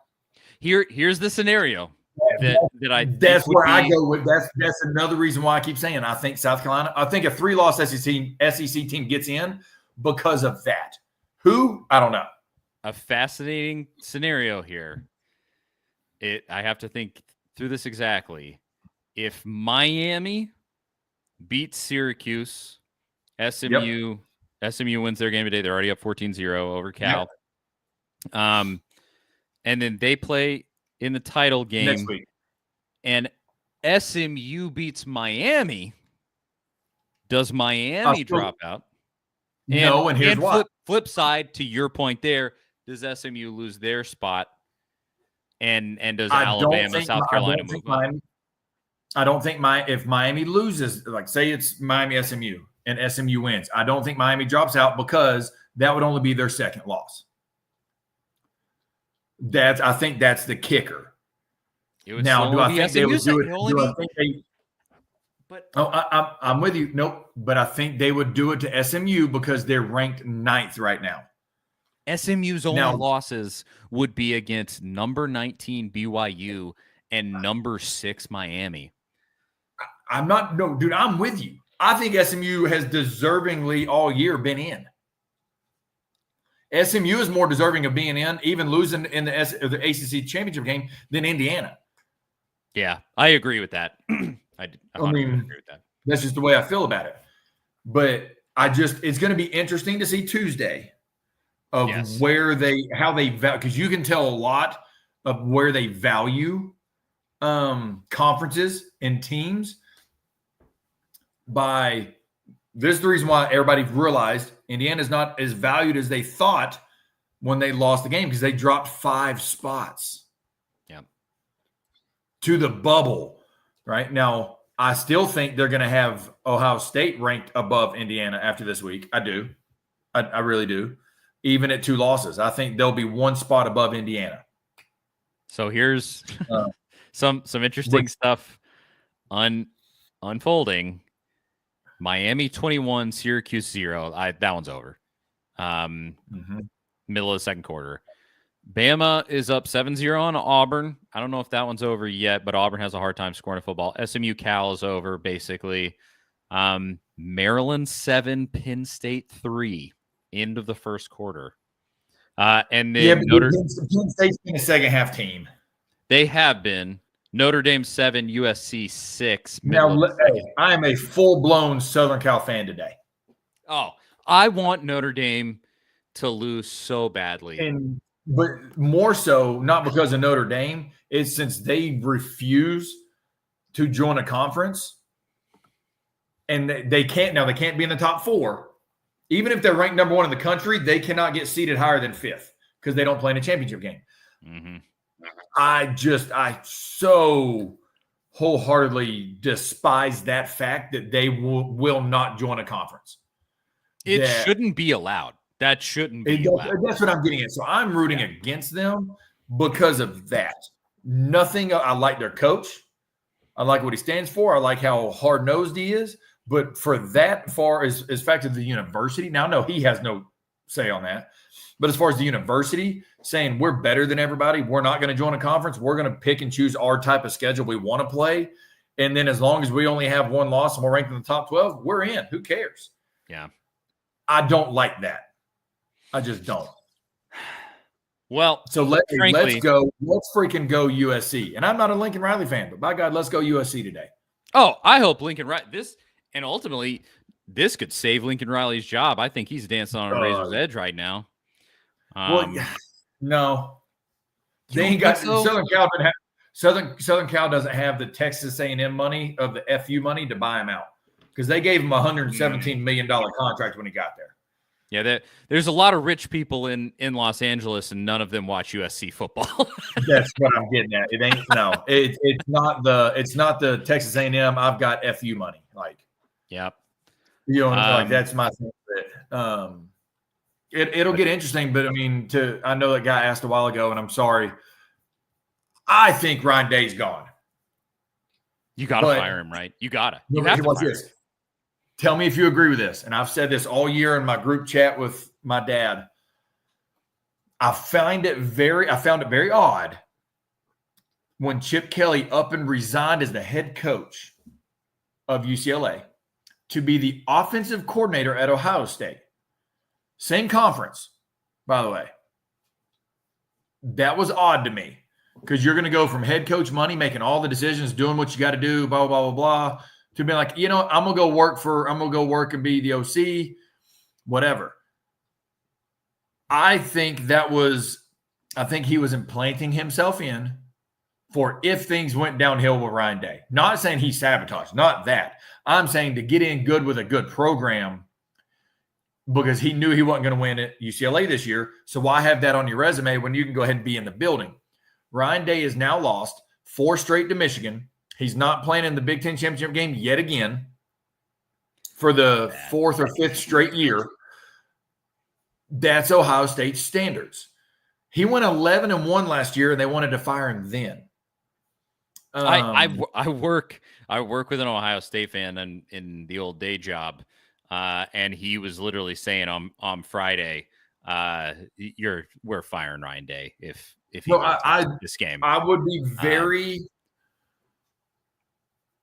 Here's the scenario that's where I go with. That's another reason why I keep saying I think South Carolina. I think a 3-loss SEC team gets in because of that. Who? I don't know. A fascinating scenario here. I have to think through this exactly. If Miami beats Syracuse, SMU wins their game today. They're already up 14-0 over Cal. Yep. And then they play in the title game next week. And SMU beats Miami. Does Miami drop out? No, and here's why. Flip side to your point there, does SMU lose their spot? And does Alabama, South Carolina move up? I don't think if Miami loses, like say it's Miami SMU and SMU wins, I don't think Miami drops out because that would only be their second loss. I think that's the kicker. Now, do I think they would do it? I'm with you. Nope. But I think they would do it to SMU because they're ranked 9th right now. SMU's only losses would be against number 19 BYU and number 6 Miami. I'm with you. I think SMU has deservingly all year been in. SMU is more deserving of being in, even losing in the ACC championship game, than Indiana. Yeah, I agree with that. I agree with that. That's just the way I feel about it. But it's going to be interesting to see Tuesday of how they value, because you can tell a lot of where they value conferences and teams by. This is the reason why everybody realized Indiana's not as valued as they thought when they lost the game, because they dropped 5 spots to the bubble. Right now, I still think they're going to have Ohio State ranked above Indiana after this week. I do. I really do. Even at 2 losses, I think they'll be 1 spot above Indiana. So here's some interesting stuff unfolding. Miami 21, Syracuse 0. That one's over. Middle of the second quarter. Bama is up 7-0 on Auburn. I don't know if that one's over yet, but Auburn has a hard time scoring a football. SMU Cal is over, basically. Maryland 7, Penn State 3. End of the first quarter. And then Penn State's been a second half team. They have been. Notre Dame 7, USC 6. Now, I am a full-blown Southern Cal fan today. Oh, I want Notre Dame to lose so badly. But more so, not because of Notre Dame, it's since they refuse to join a conference. And they can't be in the top 4. Even if they're ranked number 1 in the country, they cannot get seated higher than 5th because they don't play in a championship game. Mm-hmm. I so wholeheartedly despise that fact that they will not join a conference. It shouldn't be allowed. That shouldn't be allowed. That's what I'm getting at. So I'm rooting against them because of that. Nothing. I like their coach. I like what he stands for. I like how hard-nosed he is. But for that far as fact of the university, now no, he has no say on that. But as far as the university saying we're better than everybody, we're not going to join a conference. We're going to pick and choose our type of schedule we want to play. And then as long as we only have one loss and we're ranked in the top 12, we're in. Who cares? Yeah. I don't like that. I just don't. Well, so let's go. Let's freaking go USC. And I'm not a Lincoln Riley fan, but by God, let's go USC today. Oh, I hope Lincoln Riley and ultimately this could save Lincoln Riley's job. I think he's dancing on a razor's edge right now. No, they ain't got Southern Cal. Southern Cal doesn't have the Texas A&M money of the FU money to buy him out because they gave him a $117 million contract when he got there. Yeah, there's a lot of rich people in Los Angeles, and none of them watch USC football. That's what I'm getting at. It ain't it's not the Texas A&M. I've got FU money. Like, yep. You know, like that's my thing. It'll get interesting, but I mean, I know that guy asked a while ago, and I'm sorry. I think Ryan Day's gone. You got to fire him, right? You got to. You have to fire him. Tell me if you agree with this. And I've said this all year in my group chat with my dad. I found it very odd when Chip Kelly up and resigned as the head coach of UCLA to be the offensive coordinator at Ohio State. Same conference, by the way. That was odd to me because you're going to go from head coach money, making all the decisions, doing what you got to do, blah, blah, blah, blah, to be like, you know, I'm going to go work and be the OC, whatever. I think he was implanting himself in for if things went downhill with Ryan Day. Not saying he sabotaged, not that. I'm saying to get in good with a good program because he knew he wasn't going to win at UCLA this year. So why have that on your resume when you can go ahead and be in the building? Ryan Day has now lost 4 straight to Michigan. He's not playing in the Big Ten championship game yet again for the 4th or 5th straight year. That's Ohio State standards. He went 11-1 last year, and they wanted to fire him then. I work with an Ohio State fan in the old day job, and he was literally saying on Friday, we're firing Ryan Day if he wins this game. I would be very.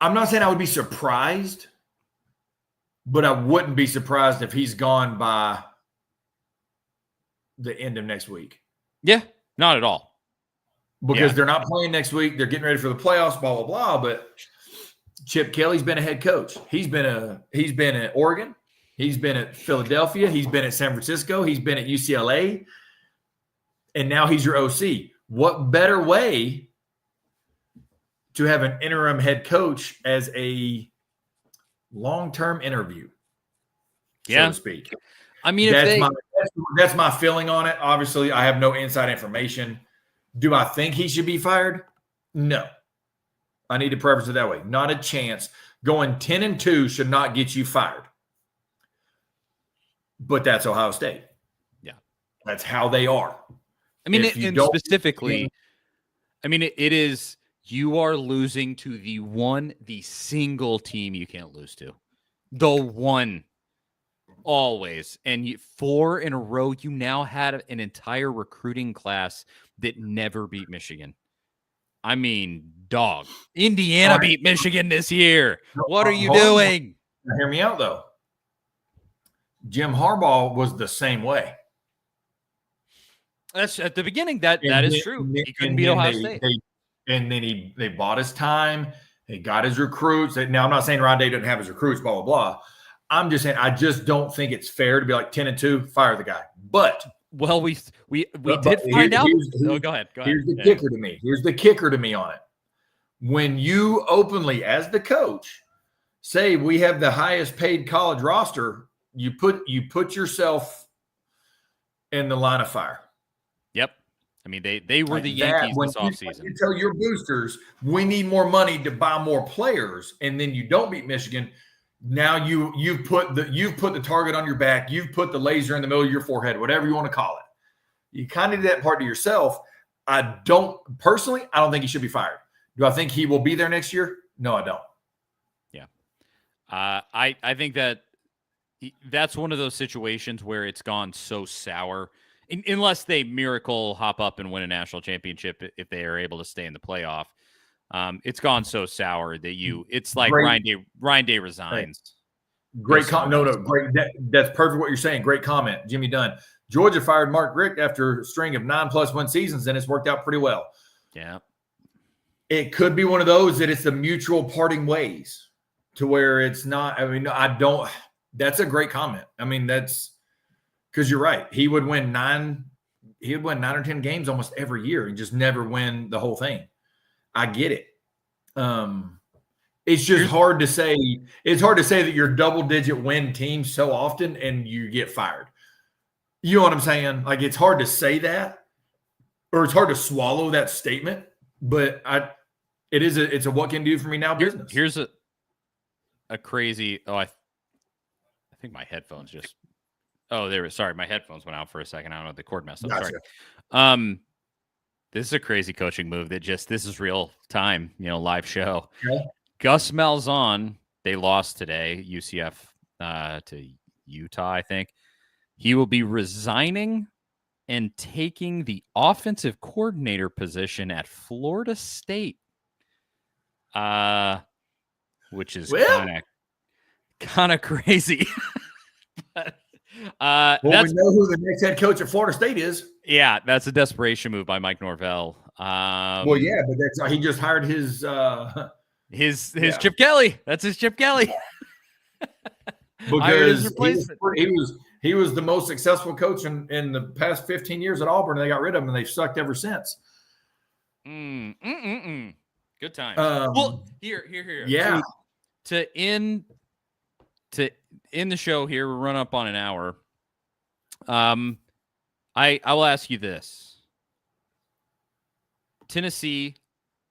I'm not saying I would be surprised, but I wouldn't be surprised if he's gone by the end of next week. Yeah, not at all. Because they're not playing next week. They're getting ready for the playoffs, blah, blah, blah. But Chip Kelly's been a head coach. He's been at Oregon. He's been at Philadelphia. He's been at San Francisco. He's been at UCLA. And now he's your OC. What better way to have an interim head coach as a long-term interview, so to speak? I mean, that's my feeling on it. Obviously, I have no inside information. Do I think he should be fired? No. I need to preface it that way. Not a chance. Going 10-2 should not get you fired. But that's Ohio State. Yeah. That's how they are. I mean, specifically, it is you are losing to the single team you can't lose to. The one. Always. And 4 in a row, you now had an entire recruiting class that never beat Michigan. I mean, dog. Indiana beat Michigan this year. What are you doing? Now, hear me out, though. Jim Harbaugh was the same way. That's at the beginning. That is true. He couldn't beat Ohio State. And then they bought his time. They got his recruits. Now, I'm not saying Ryan Day didn't have his recruits, blah, blah, blah. I'm just saying I just don't think it's fair to be like 10-2, fire the guy. But we did find out. Go ahead. Here's the kicker to me. Here's the kicker to me on it. When you openly, as the coach, say we have the highest paid college roster, you put yourself in the line of fire. Yep. I mean, they were the Yankees this offseason. You tell your boosters we need more money to buy more players, and then you don't beat Michigan. Now you've put the target on your back. You've put the laser in the middle of your forehead, whatever you want to call it. You kind of did that part to yourself. I don't think he should be fired. Do I think he will be there next year? No, I don't. Yeah. I think that's one of those situations where it's gone so sour, unless they miracle hop up and win a national championship if they are able to stay in the playoff. It's gone so sour that it's like Ryan Day resigns. Great great. That's perfect what you're saying. Great comment, Jimmy Dunn. Georgia fired Mark Richt after a string of 9+ win seasons, and it's worked out pretty well. Yeah. It could be one of those that it's the mutual parting ways to where it's not. I mean, that's a great comment. I mean, that's because you're right. He would win 9 or 10 games almost every year and just never win the whole thing. I get it. It's just hard to say. It's hard to say that you're double-digit win team so often and you get fired. You know what I'm saying? Like, it's hard to say that, or it's hard to swallow that statement. But it's a what can do for me now business. Here's a crazy. Oh, I think my headphones just. Oh, sorry, my headphones went out for a second. I don't know, the cord messed up. Gotcha. Sorry. This is a crazy coaching move this is real time, live show. Yeah. Gus Malzahn, they lost today, UCF to Utah, I think. He will be resigning and taking the offensive coordinator position at Florida State, which is kind of crazy. But, we know who the next head coach at Florida State is. Yeah, that's a desperation move by Mike Norvell. But he just hired his Chip Kelly. That's his Chip Kelly. Because he was the most successful coach in the past 15 years at Auburn. They got rid of him, and they've sucked ever since. Good times. Well, here. Yeah. To end the show here, we're running up on an hour. I will ask you this: Tennessee,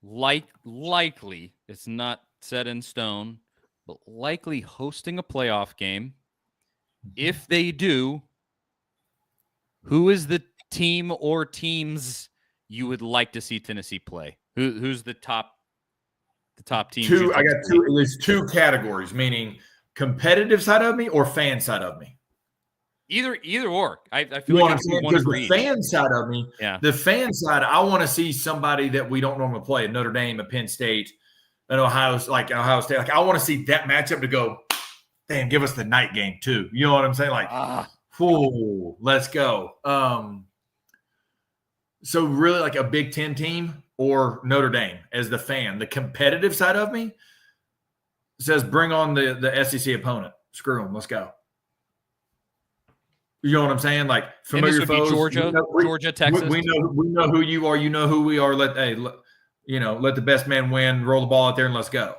likely, it's not set in stone, but likely hosting a playoff game. If they do, who is the team or teams you would like to see Tennessee play? Who's the top team? I got two. There's 2 categories, meaning competitive side of me or fan side of me. Either or. I feel like because the fan side of me, the fan side, I want to see somebody that we don't normally play, Notre Dame, a Penn State, an Ohio State. Like, I want to see that matchup to go, damn, give us the night game too. You know what I'm saying? Like, let's go. So really like a Big Ten team or Notre Dame as the fan. The competitive side of me says bring on the SEC opponent. Screw them. Let's go. You know what I'm saying? Like familiar foes. Georgia, Georgia, Texas. We know who you are. You know who we are. Let the best man win. Roll the ball out there and let's go.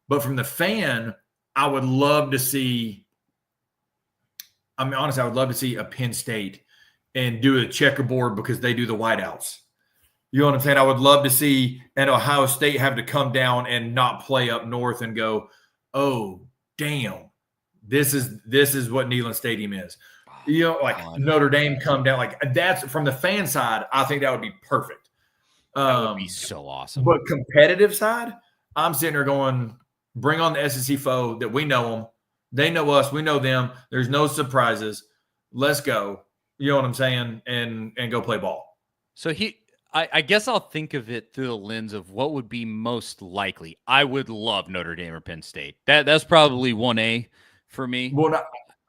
But from the fan, I would love to see. I mean, honestly, I would love to see a Penn State and do a checkerboard because they do the whiteouts. You know what I'm saying? I would love to see an Ohio State have to come down and not play up north and go, oh, damn, this is what Neyland Stadium is. You know, like Notre Dame come down. Like that's from the fan side, I think that would be perfect. That would be so awesome. But competitive side, I'm sitting there going, bring on the SEC foe that we know them. They know us. We know them. There's no surprises. Let's go. You know what I'm saying? And go play ball. So I guess I'll think of it through the lens of what would be most likely. I would love Notre Dame or Penn State. That's probably 1A for me. Well,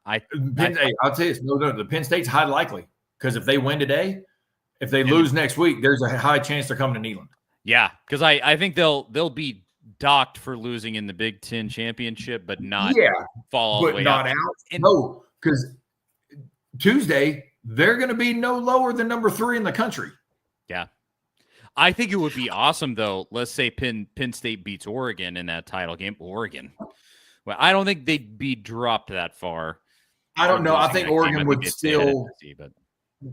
I'll tell you this. No, the Penn State's highly likely because if they win today, if they lose next week, there's a high chance they're coming to Neyland. Yeah, because I think they'll be docked for losing in the Big Ten championship, but not fall all the way not out. No, because Tuesday they're going to be no lower than number 3 in the country. Yeah, I think it would be awesome though. Let's say Penn State beats Oregon in that title game. Oregon. Well, I don't think they'd be dropped that far. I don't know. I think Oregon would still.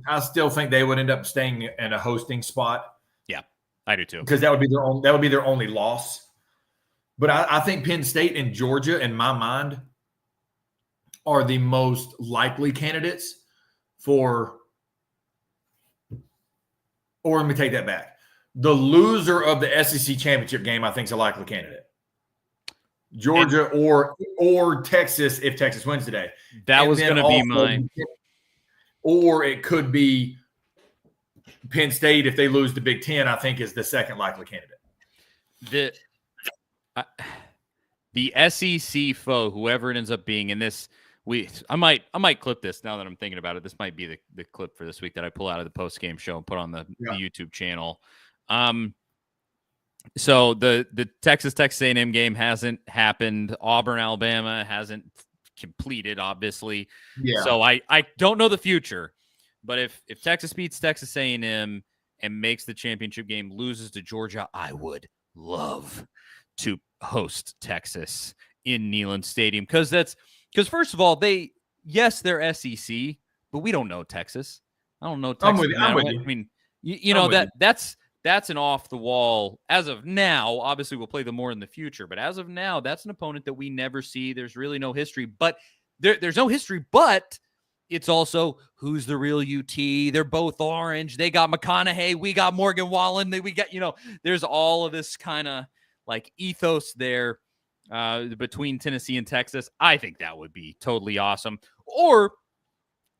I still think they would end up staying in a hosting spot. Yeah, I do too. Because that would be their only loss. But I think Penn State and Georgia, in my mind, are the most likely candidates for. Or let me take that back. The loser of the SEC championship game, I think, is a likely candidate. Georgia or Texas if Texas wins today. That And was going to be mine. Or it could be Penn State if they lose the Big Ten, I think is the second likely candidate. The SEC foe, whoever it ends up being in this, I might clip this now that I'm thinking about it. This might be the clip for this week that I pull out of the post-game show and put on the YouTube channel. So the Texas A&M game hasn't happened. Auburn, Alabama hasn't completed, obviously. Yeah. So I don't know the future, but if Texas beats Texas A&M and makes the championship game, loses to Georgia, I would love to host Texas in Neyland Stadium because first of all, they're SEC, but we don't know Texas. I don't know Texas. I'm with you. I mean, you know that's an off the wall as of now. Obviously, we'll play them more in the future, but as of now, that's an opponent that we never see. There's really no history, but there's no history, but it's also who's the real UT. They're both orange. They got McConaughey. We got Morgan Wallen. We got, there's all of this kind of like ethos there between Tennessee and Texas. I think that would be totally awesome. Or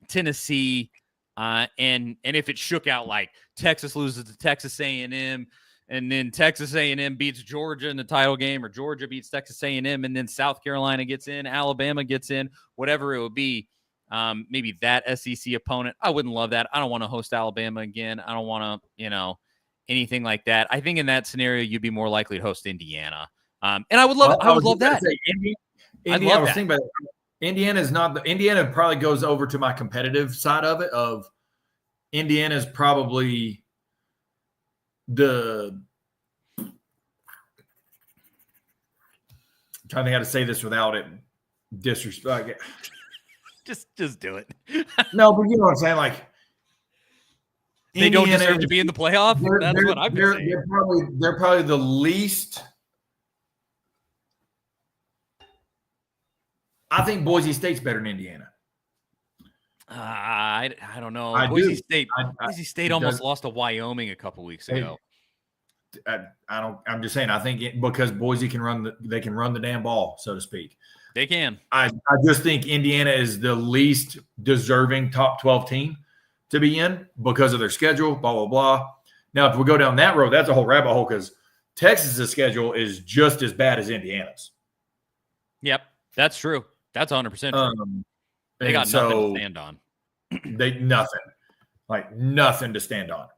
Tennessee, and if it shook out like Texas loses to Texas A&M, and then Texas A&M beats Georgia in the title game, or Georgia beats Texas A&M, and then South Carolina gets in, Alabama gets in, whatever it would be. Maybe that SEC opponent. I wouldn't love that. I don't want to host Alabama again. I don't want to, anything like that. I think in that scenario, you'd be more likely to host Indiana. And I would love, I would love that. Indiana, I was thinking about it. Indiana probably goes over to my competitive side of it. Of Indiana's probably I'm trying to think how to say this without it disrespect. Just do it. No, but you know what I'm saying? Like, they don't deserve to be in the playoff. That's what I'm saying. They're probably the least. I think Boise State's better than Indiana. I don't know. Boise State almost lost to Wyoming a couple weeks ago. I'm just saying. I think because Boise can run the damn ball, so to speak. They can. I just think Indiana is the least deserving top 12 team to be in because of their schedule, blah, blah, blah. Now, if we go down that road, that's a whole rabbit hole because Texas's schedule is just as bad as Indiana's. Yep, that's true. That's 100% true. They got nothing to stand on. Nothing to stand on.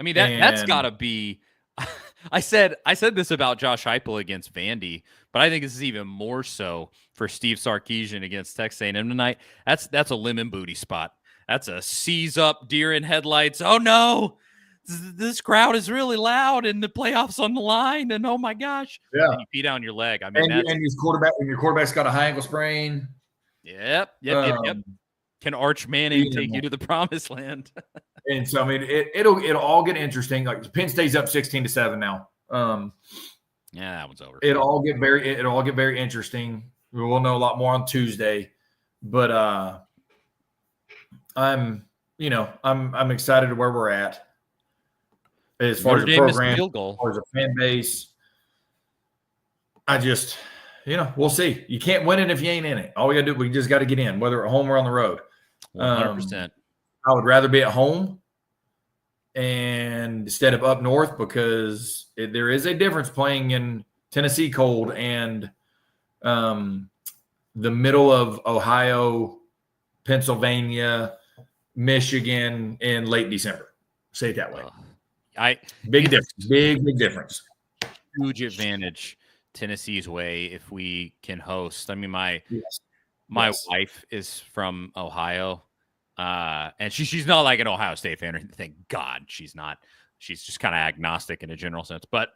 I mean, that's got to be – I said this about Josh Heupel against Vandy, but I think this is even more so for Steve Sarkisian against Texas A&M tonight. That's a lemon booty spot. That's a seize up, deer in headlights. Oh no, this crowd is really loud, and the playoffs on the line. And oh my gosh, and you pee down your leg. I mean, and your quarterback's got a high ankle sprain. Yep. Can Arch Manning take you to the promised land? And so I mean, it'll all get interesting. Like Penn State's up 16-7 now. Yeah, that one's over. It'll all get very interesting. We will know a lot more on Tuesday, but I'm excited to where we're at as far as the program, as far as the fan base. I just, we'll see. You can't win it if you ain't in it. All we gotta do, we just got to get in, whether at home or on the road. 100%. I would rather be at home and instead of up north because there is a difference playing in Tennessee cold and the middle of Ohio, Pennsylvania, Michigan in late December. Say it that way. Big difference. Huge advantage Tennessee's way if we can host. I mean, my wife is from Ohio, and she's not like an Ohio State fan or anything. Thank God she's not. She's just kind of agnostic in a general sense. But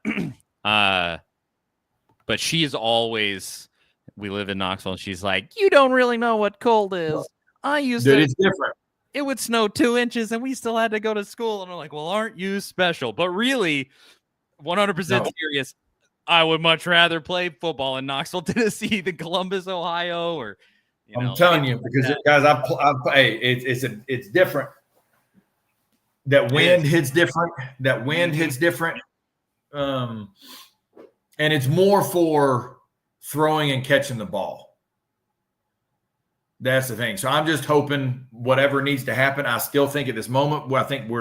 she is always. We live in Knoxville, and she's like, "You don't really know what cold is." I used to. It's different. It would snow 2 inches, and we still had to go to school. And I'm like, "Well, aren't you special?" But really, 100% serious. I would much rather play football in Knoxville, Tennessee than Columbus, Ohio, or I'm telling you, because guys, it's different. That wind hits different. And it's more for throwing and catching the ball. That's the thing. So I'm just hoping whatever needs to happen. I still think at this moment, I think we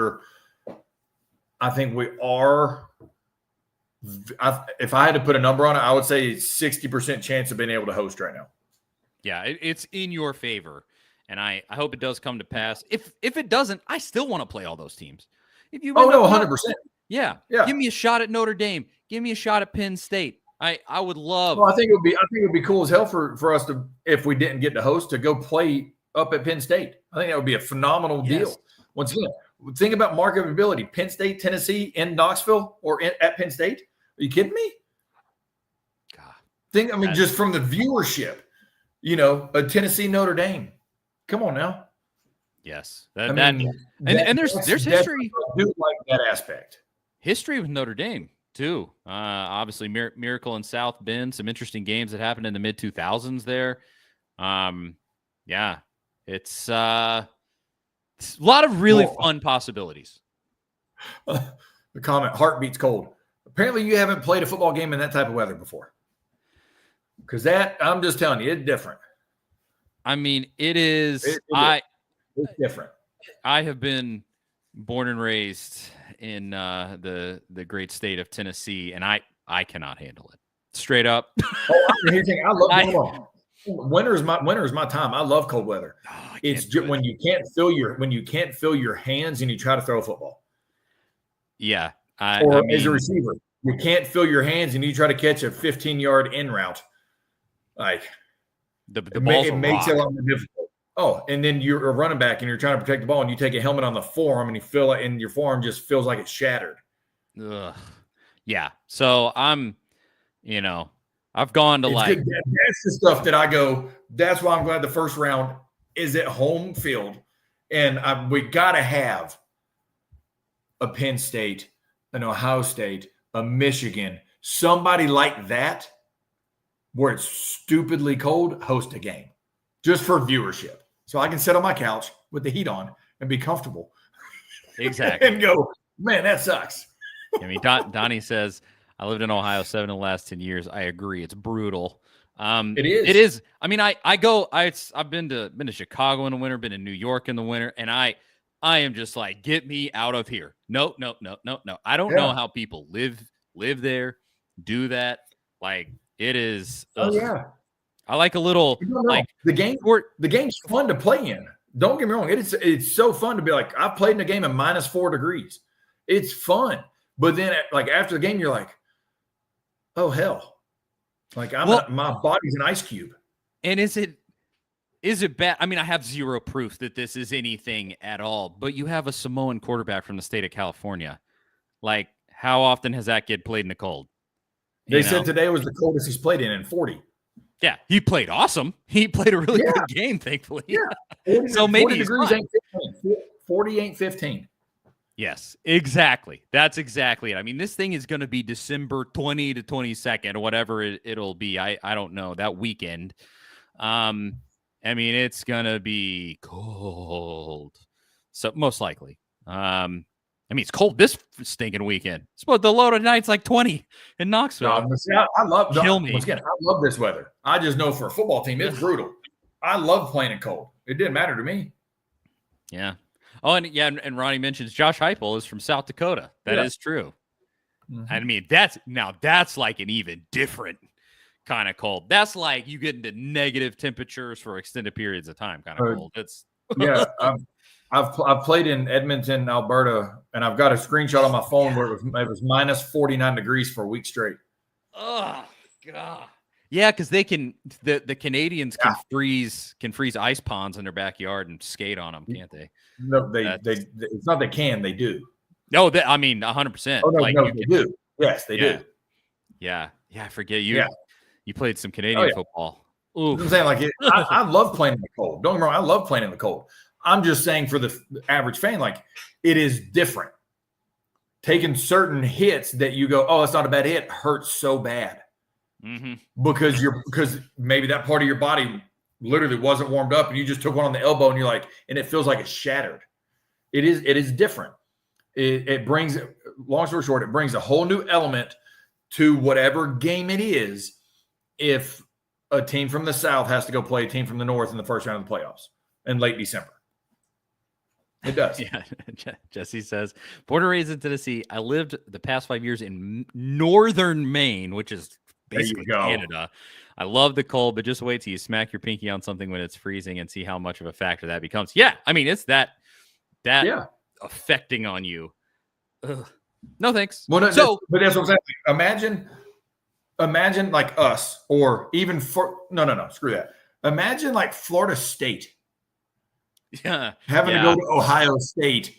are. If I had to put a number on it, I would say 60% chance of being able to host right now. Yeah, it's in your favor, and I hope it does come to pass. If it doesn't, I still want to play all those teams. If you 100%. Yeah. Give me a shot at Notre Dame. Give me a shot at Penn State. I would love. Well, I think it would be cool as hell for us to, if we didn't get to host, to go play up at Penn State. I think that would be a phenomenal deal. Once again, think about marketability. Penn State, Tennessee, in Knoxville or at Penn State. Are you kidding me? God. Just from the viewership, a Tennessee Notre Dame. Come on now. Yes. And there's history. I do like that aspect. History with Notre Dame, too. Obviously, Miracle and South Bend, some interesting games that happened in the mid-2000s there. Yeah. It's a lot of really fun possibilities. The comment, heart beats cold. Apparently, you haven't played a football game in that type of weather before. Because I'm just telling you, it's different. I mean, it is. It's different. I have been born and raised in the great state of Tennessee, and I cannot handle it. Straight up. Here's the thing. I love winter is my time. I love cold weather. It's just when you can't feel your hands and you try to throw a football. Yeah. As a receiver, you can't feel your hands and you try to catch a 15-yard in route. Like it makes it a lot more difficult. Oh, and then you're a running back and you're trying to protect the ball and you take a helmet on the forearm and you feel like, and your forearm just feels like it's shattered. Ugh. Yeah. So I've gone to that's the stuff that I go. That's why I'm glad the first round is at home field, and we got to have a Penn State, an Ohio State, a Michigan, somebody like that, where it's stupidly cold, host a game just for viewership. So I can sit on my couch with the heat on and be comfortable. Exactly. And go, man, that sucks. I mean, Donnie says, I lived in Ohio 7 of the last 10 years. I agree. It's brutal. It is. It is. I mean, I've been to Chicago in the winter, been in New York in the winter, and I am just like, get me out of here. No. I don't know how people live there, do that. Like, it is. Oh, yeah. I like a little the game's fun to play in. Don't get me wrong. It's so fun to be like, I've played in a game at -4 degrees. It's fun. But then after the game, you're like, oh hell. Like my body's an ice cube. And is it bad? I mean, I have zero proof that this is anything at all, but you have a Samoan quarterback from the state of California. Like, how often has that kid played in the cold? They said today was the coldest he's played in 40. Yeah, he played awesome. He played a really good game, thankfully. Yeah. 40, so maybe 40 degrees ain't 15. 40 ain't 15. Yes, exactly. That's exactly it. I mean, this thing is going to be December 20 to 22nd or whatever it'll be. I don't know, that weekend. I mean, it's going to be cold. So most likely. I mean, it's cold this stinking weekend. The low tonight's like 20 in Knoxville. No, I love this weather. I just know for a football team, it's brutal. I love playing in cold. It didn't matter to me. Yeah. Oh, and Ronnie mentions Josh Heupel is from South Dakota. That is true. Mm-hmm. I mean, that's like an even different kind of cold. That's like you get into negative temperatures for extended periods of time kind of cold. It's I've played in Edmonton, Alberta, and I've got a screenshot on my phone where it was -49 degrees for a week straight. Oh God. Yeah, because they can the Canadians can freeze ice ponds in their backyard and skate on them, can't they? No, it's not they can, they do. No, I mean 100%. Oh, no, they do. Yes, they do. Yeah, I forget you. Yeah. You played some Canadian football. Ooh. I'm saying I love playing in the cold. Don't get me wrong, I love playing in the cold. I'm just saying for the average fan, like it is different. Taking certain hits that you go, oh, it's not a bad hit, hurts so bad. Mm-hmm. Because maybe that part of your body literally wasn't warmed up and you just took one on the elbow and you're like, and it feels like it's shattered. It is different. It brings, long story short, it brings a whole new element to whatever game it is if a team from the South has to go play a team from the North in the first round of the playoffs in late December. It does. Yeah. Jesse says, born and raised in Tennessee. I lived the past 5 years in northern Maine, which is basically Canada. I love the cold, but just wait till you smack your pinky on something when it's freezing and see how much of a factor that becomes. Yeah, I mean, it's that affecting on you. Ugh. No thanks. Well, but that's what I'm saying. Imagine like us, or even no, screw that. Imagine like Florida State. Yeah. Having to go to Ohio State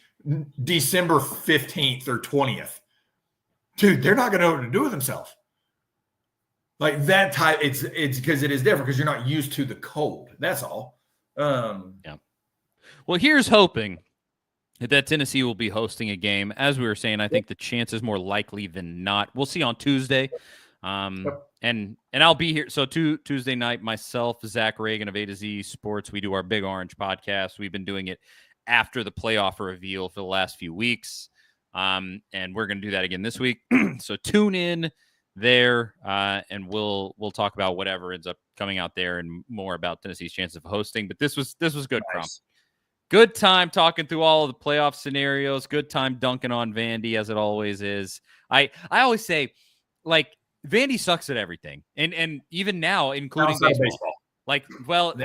December 15th or 20th. Dude, they're not going to know what to do with themselves. Like that type, it's because it is different because you're not used to the cold. That's all. Yeah. Well, here's hoping that Tennessee will be hosting a game. As we were saying, I think the chance is more likely than not. We'll see on Tuesday. And I'll be here. So Tuesday night, myself, Zach Reagan of A to Z Sports, we do our Big Orange podcast. We've been doing it after the playoff reveal for the last few weeks. And we're going to do that again this week. So tune in there, and we'll talk about whatever ends up coming out there and more about Tennessee's chances of hosting. But this was good, nice. Crump. Good time talking through all of the playoff scenarios. Good time dunking on Vandy, as it always is. I always say, like, Vandy sucks at everything, and even now, including baseball. Like, well, they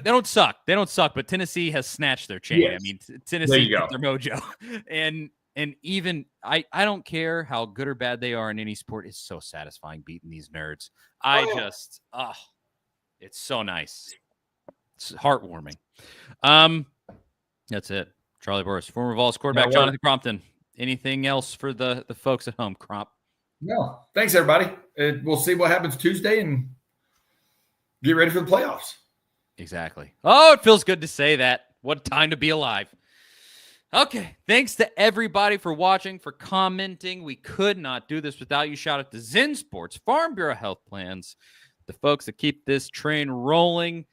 don't suck. They don't suck, but Tennessee has snatched their chain. Yes. I mean, Tennessee got their mojo, and even I don't care how good or bad they are in any sport. It's so satisfying beating these nerds. It's so nice. It's heartwarming. That's it. Charlie Burris, former Vols quarterback, Jonathan Crompton. Anything else for the folks at home, Cromp? No. Thanks, everybody. We'll see what happens Tuesday and get ready for the playoffs. Exactly. Oh, it feels good to say that. What a time to be alive. Okay. Thanks to everybody for watching, for commenting. We could not do this without you. Shout out to Zen Sports, Farm Bureau Health Plans, the folks that keep this train rolling.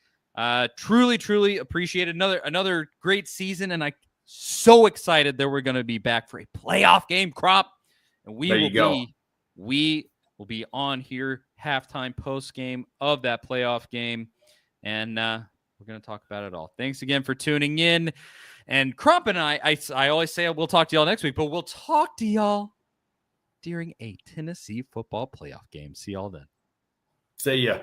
Truly appreciate it. Another great season, and I'm so excited that we're going to be back for a playoff game, Crop. And we will be on here halftime, post game of that playoff game, and we're going to talk about it all. Thanks again for tuning in. And Crump and I always say we'll talk to y'all next week, but we'll talk to y'all during a Tennessee football playoff game. See y'all then. See ya.